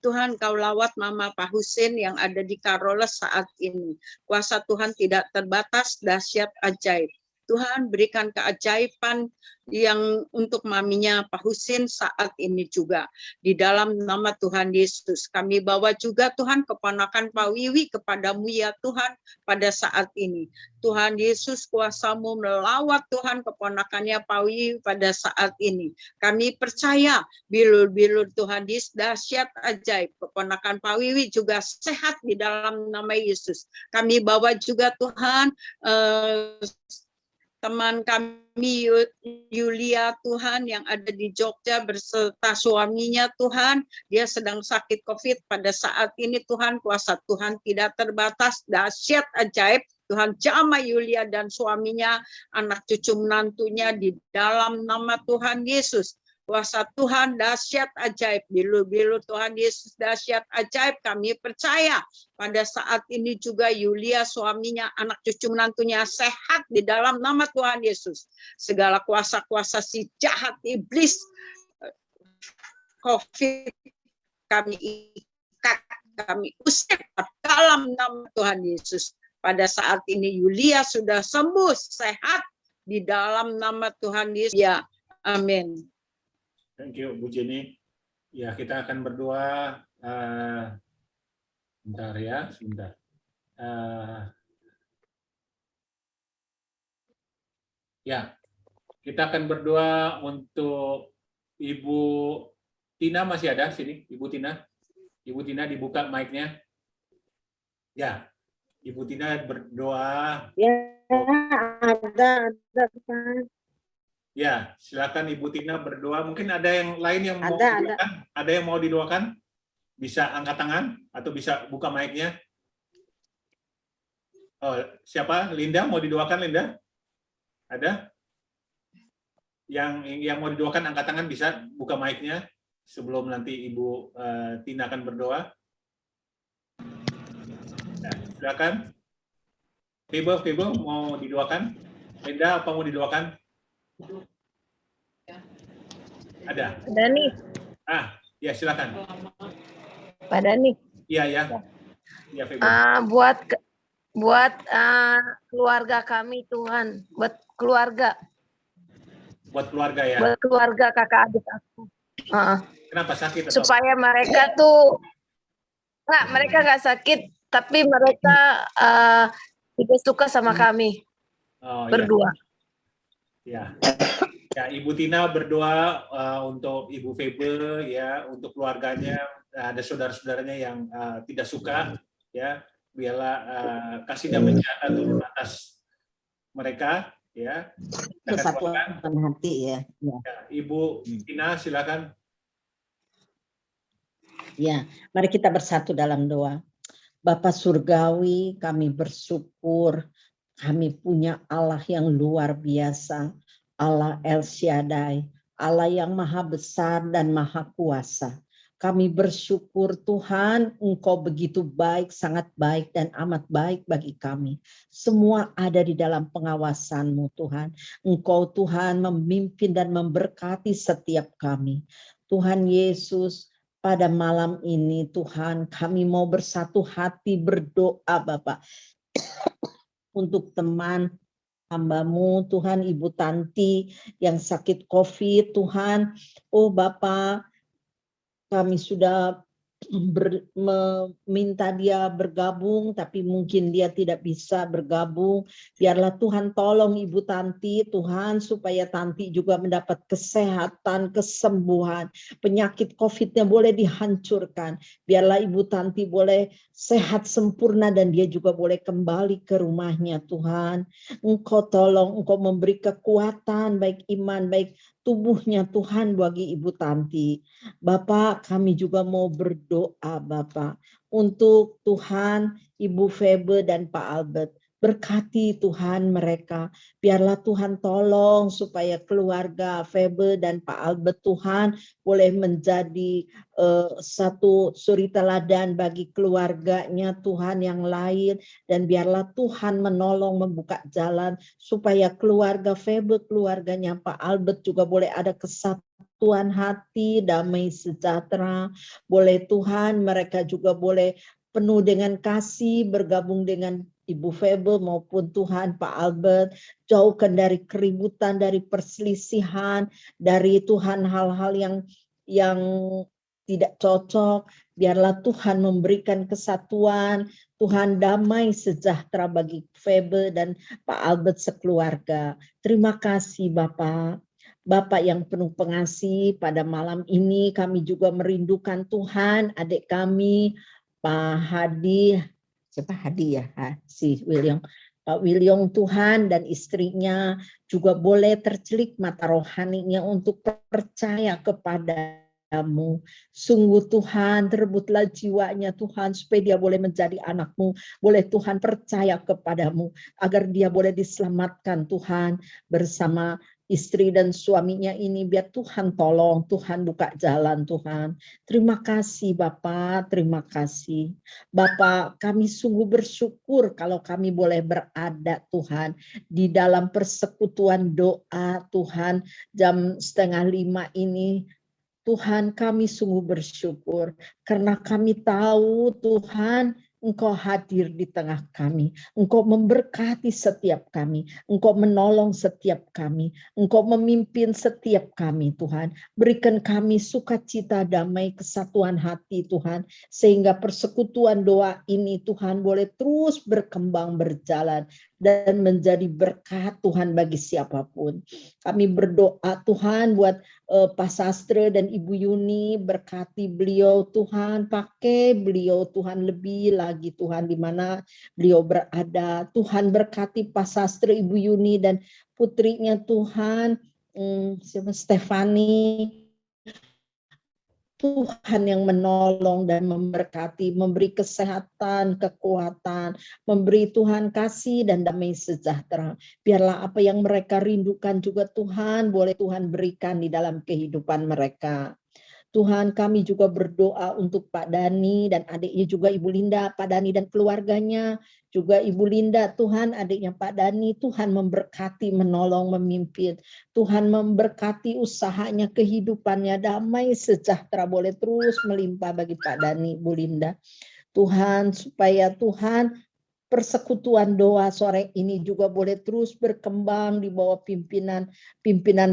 Tuhan, Kau lawat Mama Pak Husin yang ada di Karoles saat ini. Kuasa Tuhan tidak terbatas, dahsyat ajaib. Tuhan berikan keajaiban yang untuk maminya Pak Husin saat ini juga. Di dalam nama Tuhan Yesus, kami bawa juga Tuhan keponakan Pak Wiwi kepadamu ya Tuhan pada saat ini. Tuhan Yesus, kuasa-Mu melawat Tuhan keponakannya Pak Wiwi pada saat ini. Kami percaya bilur-bilur Tuhan Yesus dahsyat ajaib. Keponakan Pak Wiwi juga sehat di dalam nama Yesus. Kami bawa juga Tuhan teman kami Yulia Tuhan yang ada di Jogja berserta suaminya Tuhan, dia sedang sakit COVID pada saat ini Tuhan, kuasa Tuhan tidak terbatas, dahsyat ajaib. Tuhan jamah Yulia dan suaminya, anak cucu menantunya di dalam nama Tuhan Yesus. Kuasa Tuhan dahsyat ajaib, bilu-bilu Tuhan Yesus dahsyat ajaib. Kami percaya pada saat ini juga Yulia suaminya, anak cucu menantunya sehat di dalam nama Tuhan Yesus. Segala kuasa-kuasa si jahat iblis COVID kami ikat, kami usir dalam nama Tuhan Yesus. Pada saat ini Yulia sudah sembuh, sehat di dalam nama Tuhan Yesus. Ya, amin. Thank you Bu Jenny. Ya, kita akan berdoa sebentar ya, sebentar. Ya, kita akan berdoa untuk Ibu Tina, masih ada sini, Ibu Tina. Ibu Tina dibuka mic-nya. Ya, Ibu Tina berdoa. Ya, ada. Ya, silakan Ibu Tina berdoa. Mungkin ada yang lain yang mau didoakan? Ada yang mau didoakan? Bisa angkat tangan atau bisa buka mic-nya? Oh, siapa? Linda mau didoakan, Linda? Ada? Yang mau didoakan angkat tangan, bisa buka mic-nya sebelum nanti Ibu Tina akan berdoa. silakan. Fibo mau didoakan? Linda, apa mau didoakan? Ada? Ada nih, Ya silakan. Pak Dani. Iya ya. Iya Fibo. Buat keluarga kami Tuhan, buat keluarga ya. Buat keluarga kakak adik aku. Kenapa sakit? Supaya mereka tuh mereka nggak sakit, tapi mereka tidak suka sama kami berdua. Ya. Ya, Ibu Tina berdoa untuk Ibu Febe ya, untuk keluarganya, ada saudara-saudaranya yang tidak suka ya, biarlah kasih damai sejahtera turun atas mereka ya. Kesatuan hati ya. Ibu Tina silakan. Ya, mari kita bersatu dalam doa. Bapa Surgawi, kami bersyukur kami punya Allah yang luar biasa, Allah El Shaddai, Allah yang maha besar dan maha kuasa. Kami bersyukur Tuhan, Engkau begitu baik, sangat baik dan amat baik bagi kami. Semua ada di dalam pengawasan-Mu Tuhan. Engkau Tuhan memimpin dan memberkati setiap kami. Tuhan Yesus, pada malam ini Tuhan kami mau bersatu hati berdoa Bapak. Untuk teman hamba-Mu Tuhan, Ibu Tanti yang sakit COVID Tuhan. Oh Bapak, kami sudah meminta dia bergabung, tapi mungkin dia tidak bisa bergabung. Biarlah Tuhan tolong Ibu Tanti, Tuhan, supaya Tanti juga mendapat kesehatan, kesembuhan. Penyakit COVID-nya boleh dihancurkan. Biarlah Ibu Tanti boleh sehat sempurna dan dia juga boleh kembali ke rumahnya, Tuhan. Engkau tolong, Engkau memberi kekuatan, baik iman, baik tubuhnya Tuhan bagi Ibu Tanti. Bapak, kami juga mau berdoa Bapak untuk Tuhan, Ibu Febe dan Pak Albert. Berkati Tuhan mereka. Biarlah Tuhan tolong supaya keluarga Febe dan Pak Albert Tuhan boleh menjadi satu suri teladan bagi keluarganya Tuhan yang lain. Dan biarlah Tuhan menolong membuka jalan supaya keluarga Febe, keluarganya Pak Albert juga boleh ada kesatuan hati, damai sejahtera. Boleh Tuhan mereka juga boleh penuh dengan kasih, bergabung dengan Ibu Febe maupun Tuhan Pak Albert, jauhkan dari keributan, dari perselisihan, dari Tuhan hal-hal yang tidak cocok. Biarlah Tuhan memberikan kesatuan, Tuhan damai sejahtera bagi Febe dan Pak Albert sekeluarga. Terima kasih Bapak. Bapak yang penuh pengasih, pada malam ini kami juga merindukan Tuhan, adik kami, Pak Hadi, siapa Hadi ya, si William, Pak William Tuhan dan istrinya juga boleh tercelik mata rohaninya untuk percaya kepadamu. Sungguh Tuhan, terebutlah jiwanya Tuhan supaya dia boleh menjadi anakmu. Boleh Tuhan percaya kepadamu agar dia boleh diselamatkan Tuhan bersama istri dan suaminya ini. Biar Tuhan tolong, Tuhan buka jalan Tuhan. Terima kasih Bapak, terima kasih. Bapak, kami sungguh bersyukur kalau kami boleh berada Tuhan di dalam persekutuan doa Tuhan jam 4:30 ini. Tuhan, kami sungguh bersyukur karena kami tahu Tuhan Engkau hadir di tengah kami. Engkau memberkati setiap kami. Engkau menolong setiap kami. Engkau memimpin setiap kami Tuhan. Berikan kami sukacita, damai, kesatuan hati Tuhan. Sehingga persekutuan doa ini Tuhan boleh terus berkembang, berjalan. Dan menjadi berkat Tuhan bagi siapapun. Kami berdoa Tuhan buat Pak Sastre dan Ibu Yuni, berkati beliau Tuhan, pakai beliau Tuhan lebih lagi Tuhan di mana beliau berada. Tuhan berkati Pak Sastre, Ibu Yuni dan putrinya Tuhan, Stefani. Tuhan yang menolong dan memberkati, memberi kesehatan, kekuatan, memberi Tuhan kasih dan damai sejahtera. Biarlah apa yang mereka rindukan juga Tuhan, boleh Tuhan berikan di dalam kehidupan mereka. Tuhan, kami juga berdoa untuk Pak Dani dan adiknya juga Ibu Linda, Pak Dani dan keluarganya, juga Ibu Linda, Tuhan adiknya Pak Dani, Tuhan memberkati, menolong, memimpin. Tuhan memberkati usahanya, kehidupannya, damai, sejahtera boleh terus melimpah bagi Pak Dani, Ibu Linda. Tuhan, supaya Tuhan persekutuan doa sore ini juga boleh terus berkembang di bawah pimpinan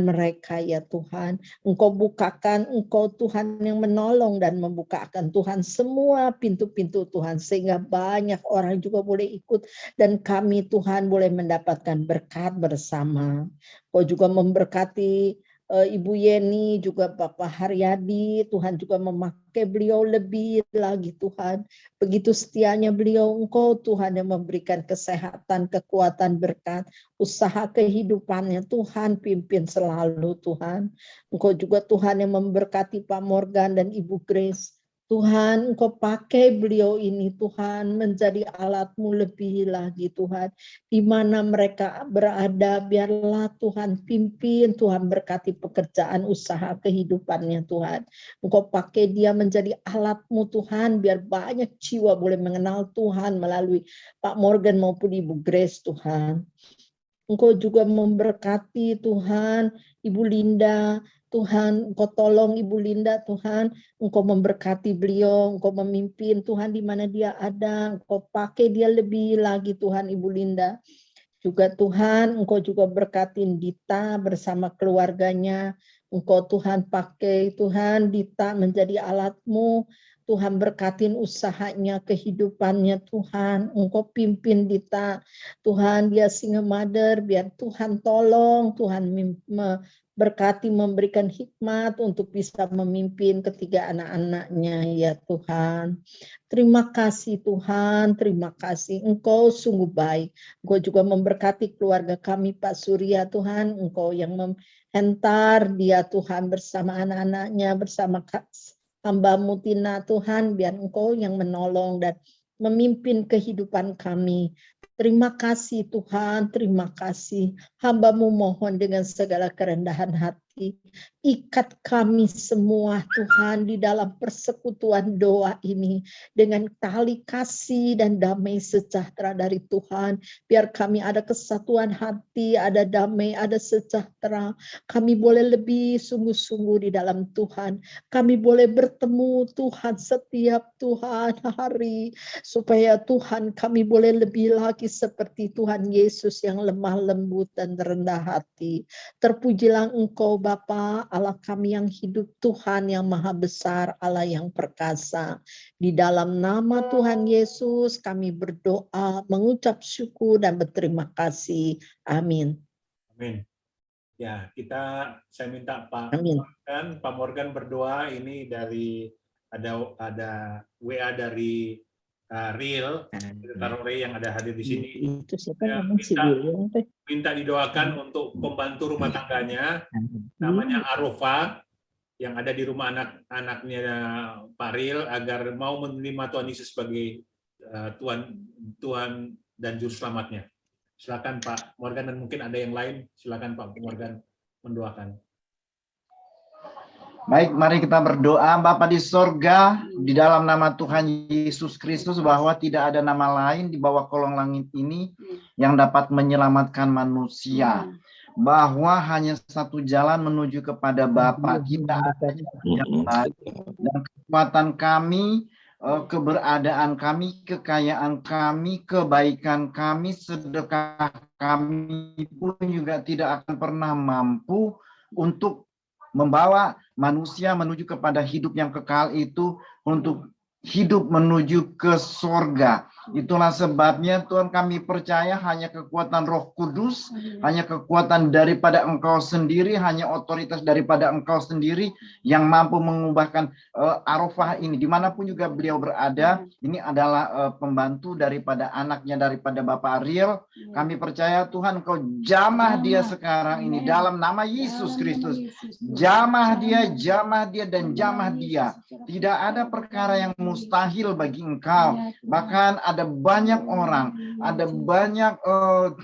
mereka ya Tuhan. Engkau bukakan, Engkau Tuhan yang menolong dan membukakan Tuhan semua pintu-pintu Tuhan, sehingga banyak orang juga boleh ikut dan kami Tuhan boleh mendapatkan berkat bersama. Engkau juga memberkati Ibu Yeni, juga Bapak Haryadi, Tuhan juga memakai beliau lebih lagi Tuhan. Begitu setianya beliau, Engkau Tuhan yang memberikan kesehatan, kekuatan, berkat, usaha kehidupannya. Tuhan pimpin selalu Tuhan. Engkau juga Tuhan yang memberkati Pak Morgan dan Ibu Grace. Tuhan, Engkau pakai beliau ini Tuhan menjadi alat-Mu lebih lagi Tuhan. Di mana mereka berada, biarlah Tuhan pimpin, Tuhan berkati pekerjaan usaha kehidupannya Tuhan. Engkau pakai dia menjadi alat-Mu Tuhan, biar banyak jiwa boleh mengenal Tuhan melalui Pak Morgan maupun Ibu Grace Tuhan. Engkau juga memberkati Tuhan Ibu Linda, Tuhan, Engkau tolong Ibu Linda, Tuhan, Engkau memberkati beliau, Engkau memimpin, Tuhan, di mana dia ada, Engkau pakai dia lebih lagi, Tuhan, Ibu Linda. Juga Tuhan, Engkau juga berkatin Dita bersama keluarganya, Engkau Tuhan pakai, Tuhan, Dita menjadi alat-Mu, Tuhan berkatin usahanya, kehidupannya, Tuhan, Engkau pimpin Dita, Tuhan, dia single mother, biar Tuhan tolong, Tuhan berkati, memberikan hikmat untuk bisa memimpin ketiga anak-anaknya ya Tuhan. Terima kasih Tuhan, terima kasih. Engkau sungguh baik. Engkau juga memberkati keluarga kami Pak Surya Tuhan. Engkau yang menghentar dia Tuhan bersama anak-anaknya, bersama hamba-Mu Tina Tuhan. Biar Engkau yang menolong dan memimpin kehidupan kami. Terima kasih Tuhan, terima kasih. Hamba-Mu mohon dengan segala kerendahan hati. Ikat kami semua Tuhan di dalam persekutuan doa ini. Dengan tali kasih dan damai sejahtera dari Tuhan. Biar kami ada kesatuan hati, ada damai, ada sejahtera. Kami boleh lebih sungguh-sungguh di dalam Tuhan. Kami boleh bertemu Tuhan setiap Tuhan hari. Supaya Tuhan kami boleh lebih lagi seperti Tuhan Yesus yang lemah lembut dan rendah hati. Terpujilah Engkau Bapa, Allah kami yang hidup, Tuhan yang maha besar, Allah yang perkasa. Di dalam nama Tuhan Yesus kami berdoa, mengucap syukur dan berterima kasih. Amin. Amin. Ya, saya minta Pak Amin. Morgan berdoa ini dari ada WA dari Real, Taruh Ray yang ada hadir di sini. Itu siapa Ya, namanya si William? minta didoakan untuk pembantu rumah tangganya, namanya Arofa, yang ada di rumah anak-anaknya Pak Real, agar mau menerima Tuhan Yesus sebagai Tuhan dan Juru Selamatnya. Silakan Pak Morgan, dan mungkin ada yang lain. Silakan Pak Morgan mendoakan. Baik, mari kita berdoa. Bapa di sorga, di dalam nama Tuhan Yesus Kristus, bahwa tidak ada nama lain di bawah kolong langit ini yang dapat menyelamatkan manusia. Bahwa hanya satu jalan menuju kepada Bapa. Kita ada yang lain. Dan kekuatan kami, keberadaan kami, kekayaan kami, kebaikan kami, sedekah kami pun juga tidak akan pernah mampu untuk membawa manusia menuju kepada hidup yang kekal itu, untuk hidup menuju ke sorga. Itulah sebabnya Tuhan kami percaya hanya kekuatan Roh Kudus, hanya kekuatan daripada Engkau sendiri, hanya otoritas daripada Engkau sendiri yang mampu mengubahkan Arofah ini. Dimanapun juga beliau berada, ini adalah pembantu daripada anaknya, daripada Bapak Ariel. Kami percaya Tuhan Engkau jamah dia sekarang ini dalam nama Yesus Kristus. Jamah dia dan jamah dia. Tidak ada perkara yang mustahil bagi Engkau. Bahkan ada banyak orang, ada banyak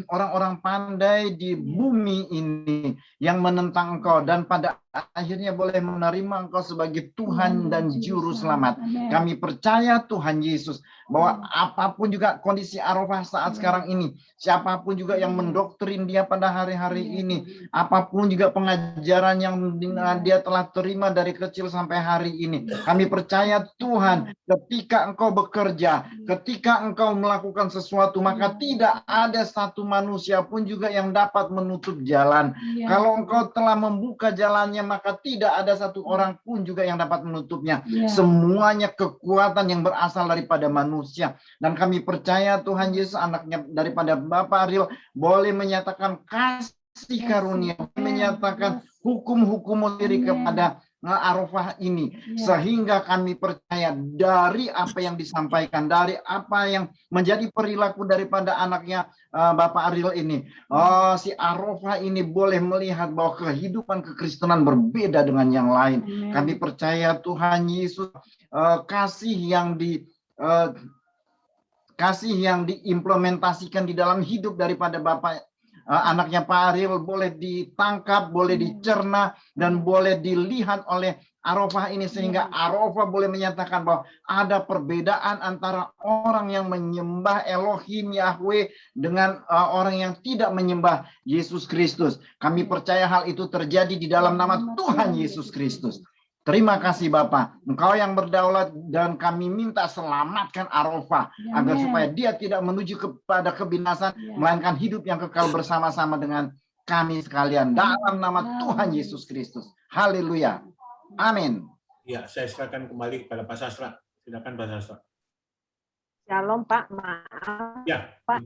orang-orang pandai di bumi ini yang menentang Engkau, dan pada akhirnya boleh menerima Engkau sebagai Tuhan dan Juru Selamat. Amin. Kami percaya Tuhan Yesus bahwa apapun juga kondisi Arafah saat sekarang ini, siapapun juga yang mendoktrin dia pada hari-hari ini, apapun juga pengajaran yang dia telah terima dari kecil sampai hari ini, kami percaya Tuhan, ketika Engkau bekerja, ketika Engkau melakukan sesuatu, maka tidak ada satu manusia pun juga yang dapat menutup jalan. Kalau Engkau telah membuka jalannya, maka tidak ada satu orang pun juga yang dapat menutupnya. Semuanya kekuatan yang berasal daripada manusia. Dan kami percaya Tuhan Yesus, anaknya daripada Bapak Ariel, boleh menyatakan kasih karunia, menyatakan hukum-hukum diri kepada Arafah ini, sehingga kami percaya dari apa yang disampaikan, dari apa yang menjadi perilaku daripada anaknya Bapak Ariel ini, si Arafah ini boleh melihat bahwa kehidupan kekristenan berbeda dengan yang lain. Kami percaya Tuhan Yesus, kasih yang diimplementasikan di dalam hidup daripada Bapak anaknya Pak Ariel boleh ditangkap, boleh dicerna, dan boleh dilihat oleh Arafah ini, sehingga Arafah boleh menyatakan bahwa ada perbedaan antara orang yang menyembah Elohim Yahweh dengan orang yang tidak menyembah Yesus Kristus. Kami percaya hal itu terjadi di dalam nama Tuhan Yesus Kristus. Terima kasih Bapak, Engkau yang berdaulat, dan kami minta selamatkan Arafah agar supaya dia tidak menuju kepada kebinasan, melainkan hidup yang kekal bersama-sama dengan kami sekalian dalam nama Tuhan Yesus Kristus. Haleluya. Amin. Ya, saya serahkan kembali kepada Pak Sastra. Silakan Pak Sastra. Shalom Pak, maaf Ya, Pak.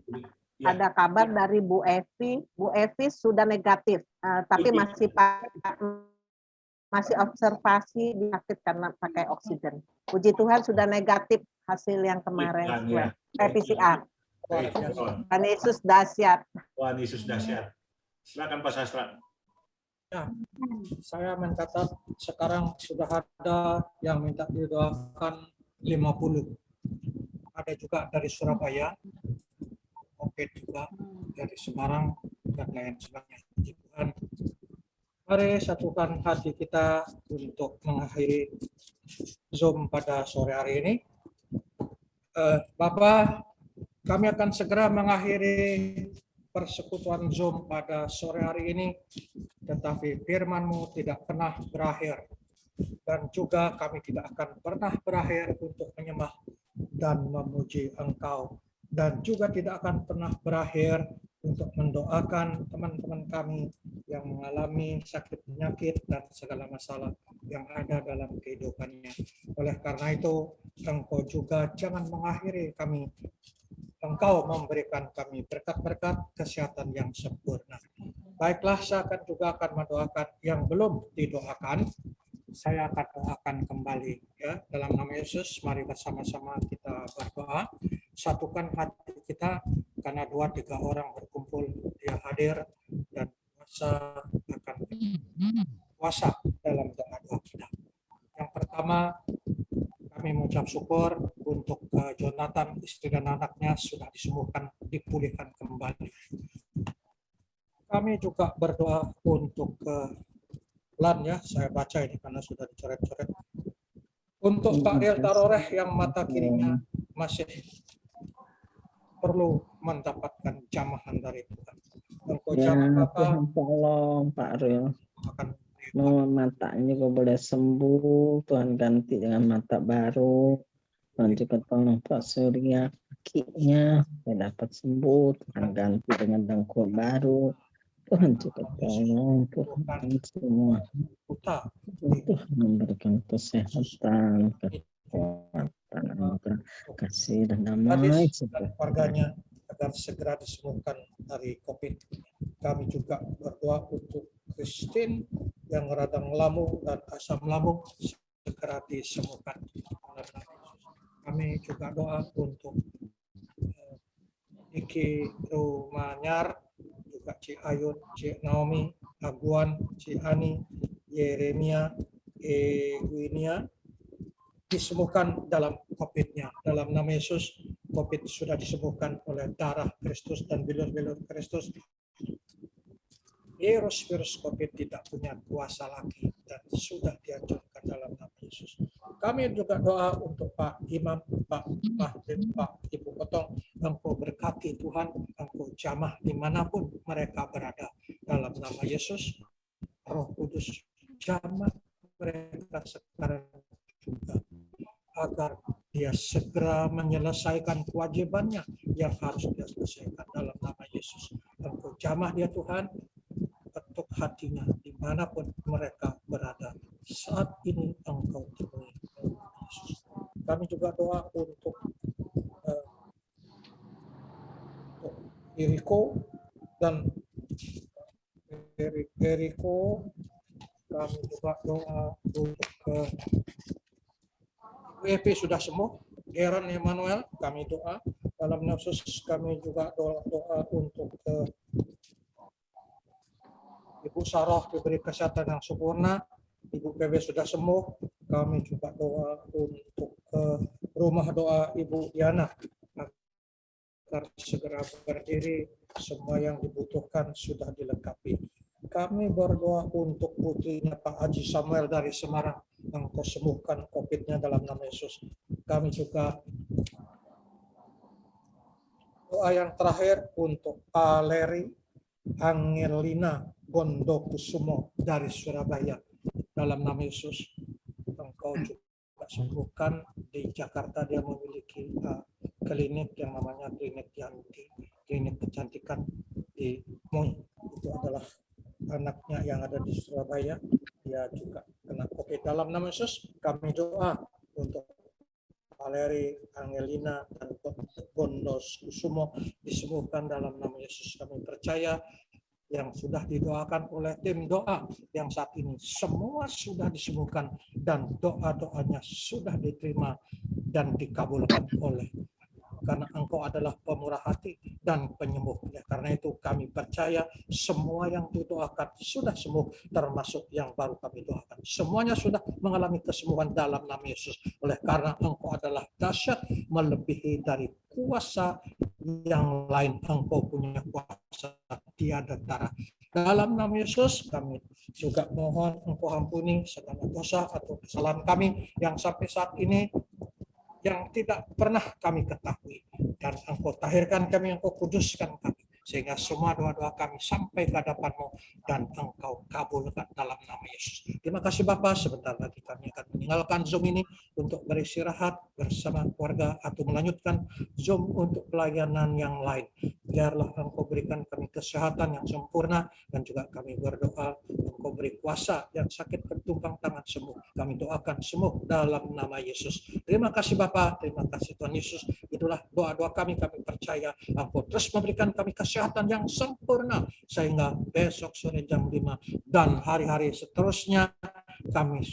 Ya. Ada kabar dari Bu Evi. Bu Evi sudah negatif, tapi masih observasi di sakit karena pakai oksigen. Puji Tuhan sudah negatif hasil yang kemarin PCR. Tuhan Yesus dahsyat. Tuhan Yesus dahsyat. Silakan Pak Sastra. Ya, saya mencatat sekarang sudah ada yang minta didoakan 50. Ada juga dari Surabaya, oke juga dari Semarang, dan lain sebagainya. Puji Tuhan. Mari satukan hati kita untuk mengakhiri Zoom pada sore hari ini. Bapak, kami akan segera mengakhiri persekutuan Zoom pada sore hari ini, tetapi firman-Mu tidak pernah berakhir. Dan juga kami tidak akan pernah berakhir untuk menyembah dan memuji Engkau. Dan juga tidak akan pernah berakhir untuk mendoakan teman-teman kami yang mengalami sakit penyakit dan segala masalah yang ada dalam kehidupannya. Oleh karena itu, Engkau juga jangan mengakhiri kami. Engkau memberikan kami berkat-berkat kesehatan yang sempurna. Baiklah, saya akan juga akan mendoakan yang belum didoakan. Saya akan doakan kembali ya, dalam nama Yesus. Mari bersama-sama kita berdoa. Satukan hati kita, karena 2-3 orang berkumpul dia hadir, dan kuasa akan kuasa dalam doa kita. Yang pertama, kami mengucap syukur untuk Jonathan, istri dan anaknya sudah disembuhkan, dipulihkan kembali. Kami juga berdoa untuk Lan, ya, saya baca ini karena sudah dicoret-coret. Untuk Pak Riel Taroreh yang mata kirinya masih perlu mendapatkan jamahan dari Tuhan. Engkau Ya, Tuhan tolong Pak Riel. Matanya kok boleh sembuh, Tuhan ganti dengan mata baru. Tuhan juga tolong Pak Surya, kakinya dapat sembuh, Tuhan ganti dengan dengkul baru. Tuhan juga tolong, Tuhan semua. Tuhan memberikan kesehatan, kekuatan, kasih dan damai. Keluarganya agar segera disembuhkan dari COVID. Kami juga berdoa untuk Christine yang radang lambung dan asam lambung segera disembuhkan. Kami juga doa untuk Iki Rumanyar, juga Cik Ayun, Cik Naomi, Aguan, Cik Ani, Yeremia, Ewinia, disembuhkan dalam COVID-nya. Dalam nama Yesus, COVID sudah disembuhkan oleh darah Kristus dan bilur-bilur Kristus. Virus-virus COVID tidak punya kuasa lagi dan sudah dihancurkan dalam nama Yesus. Kami juga doa untuk Pak Imam, Pak Mahdim, Pak Ibu Potong. Engkau berkati Tuhan, Engkau jamah dimanapun mereka berada dalam nama Yesus. Roh Kudus jamah mereka sekarang juga, agar dia segera menyelesaikan kewajibannya yang harus dia selesaikan dalam nama Yesus. Engkau jamah dia Tuhan, ketuk hatinya dimanapun mereka berada. Saat ini Engkau temui Yesus. Kami juga doa untuk Eriko dan Eriko. Kami juga doa untuk WP sudah sembuh, Aaron Emmanuel, kami doa dalam khusus. Kami juga doa untuk Ibu Sarah diberi kesehatan yang sempurna, Ibu PB sudah sembuh. Kami juga doa untuk rumah doa Ibu Diana agar segera berdiri, semua yang dibutuhkan sudah dilengkapi. Kami berdoa untuk putrinya Pak Haji Samuel dari Semarang, Engkau sembuhkan COVID-nya dalam nama Yesus. Kami juga doa yang terakhir untuk Valeri Angelina Gondokusumo dari Surabaya, dalam nama Yesus. Engkau juga sembuhkan. Di Jakarta dia memiliki klinik yang namanya Klinik Yanti, klinik kecantikan di Moi. Itu adalah anaknya yang ada di Surabaya, dia juga kena COVID. Dalam nama Yesus kami doa untuk Valeri Angelina dan Gondos Kusumo disembuhkan dalam nama Yesus. Kami percaya yang sudah didoakan oleh tim doa yang saat ini semua sudah disembuhkan dan doa-doanya sudah diterima dan dikabulkan oleh, karena Engkau adalah pemurah hati dan penyembuh. Ya, karena itu kami percaya semua yang didoakan sudah sembuh, termasuk yang baru kami doakan. Semuanya sudah mengalami kesembuhan dalam nama Yesus. Oleh karena Engkau adalah dahsyat melebihi dari kuasa yang lain. Engkau punya kuasa tiada tara. Dalam nama Yesus kami juga mohon Engkau ampuni segala dosa atau kesalahan kami yang sampai saat ini yang tidak pernah kami ketahui, dan Engkau tahirkan kami, Engkau kuduskan kami, sehingga semua doa-doa kami sampai ke hadapan-Mu dan Engkau kabulkan dalam nama Yesus. Terima kasih Bapa. Sebentar lagi kami akan meninggalkan Zoom ini untuk beristirahat bersama keluarga atau melanjutkan Zoom untuk pelayanan yang lain. Biarlah Engkau berikan kami kesehatan yang sempurna, dan juga kami berdoa Engkau beri kuasa yang sakit bertumpang tangan sembuh. Kami doakan sembuh dalam nama Yesus. Terima kasih Bapa, terima kasih Tuhan Yesus. Itulah doa-doa kami percaya Engkau terus memberikan kami kesehatan yang sempurna, sehingga besok sore jam 5 dan hari-hari seterusnya kami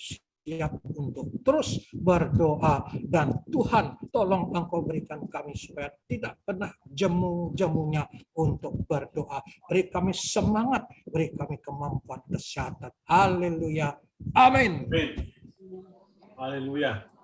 siap untuk terus berdoa. Dan Tuhan tolong Engkau berikan kami supaya tidak pernah jemu-jemunya untuk berdoa. Beri kami semangat, beri kami kemampuan kesehatan. Haleluya. Amin. Haleluya.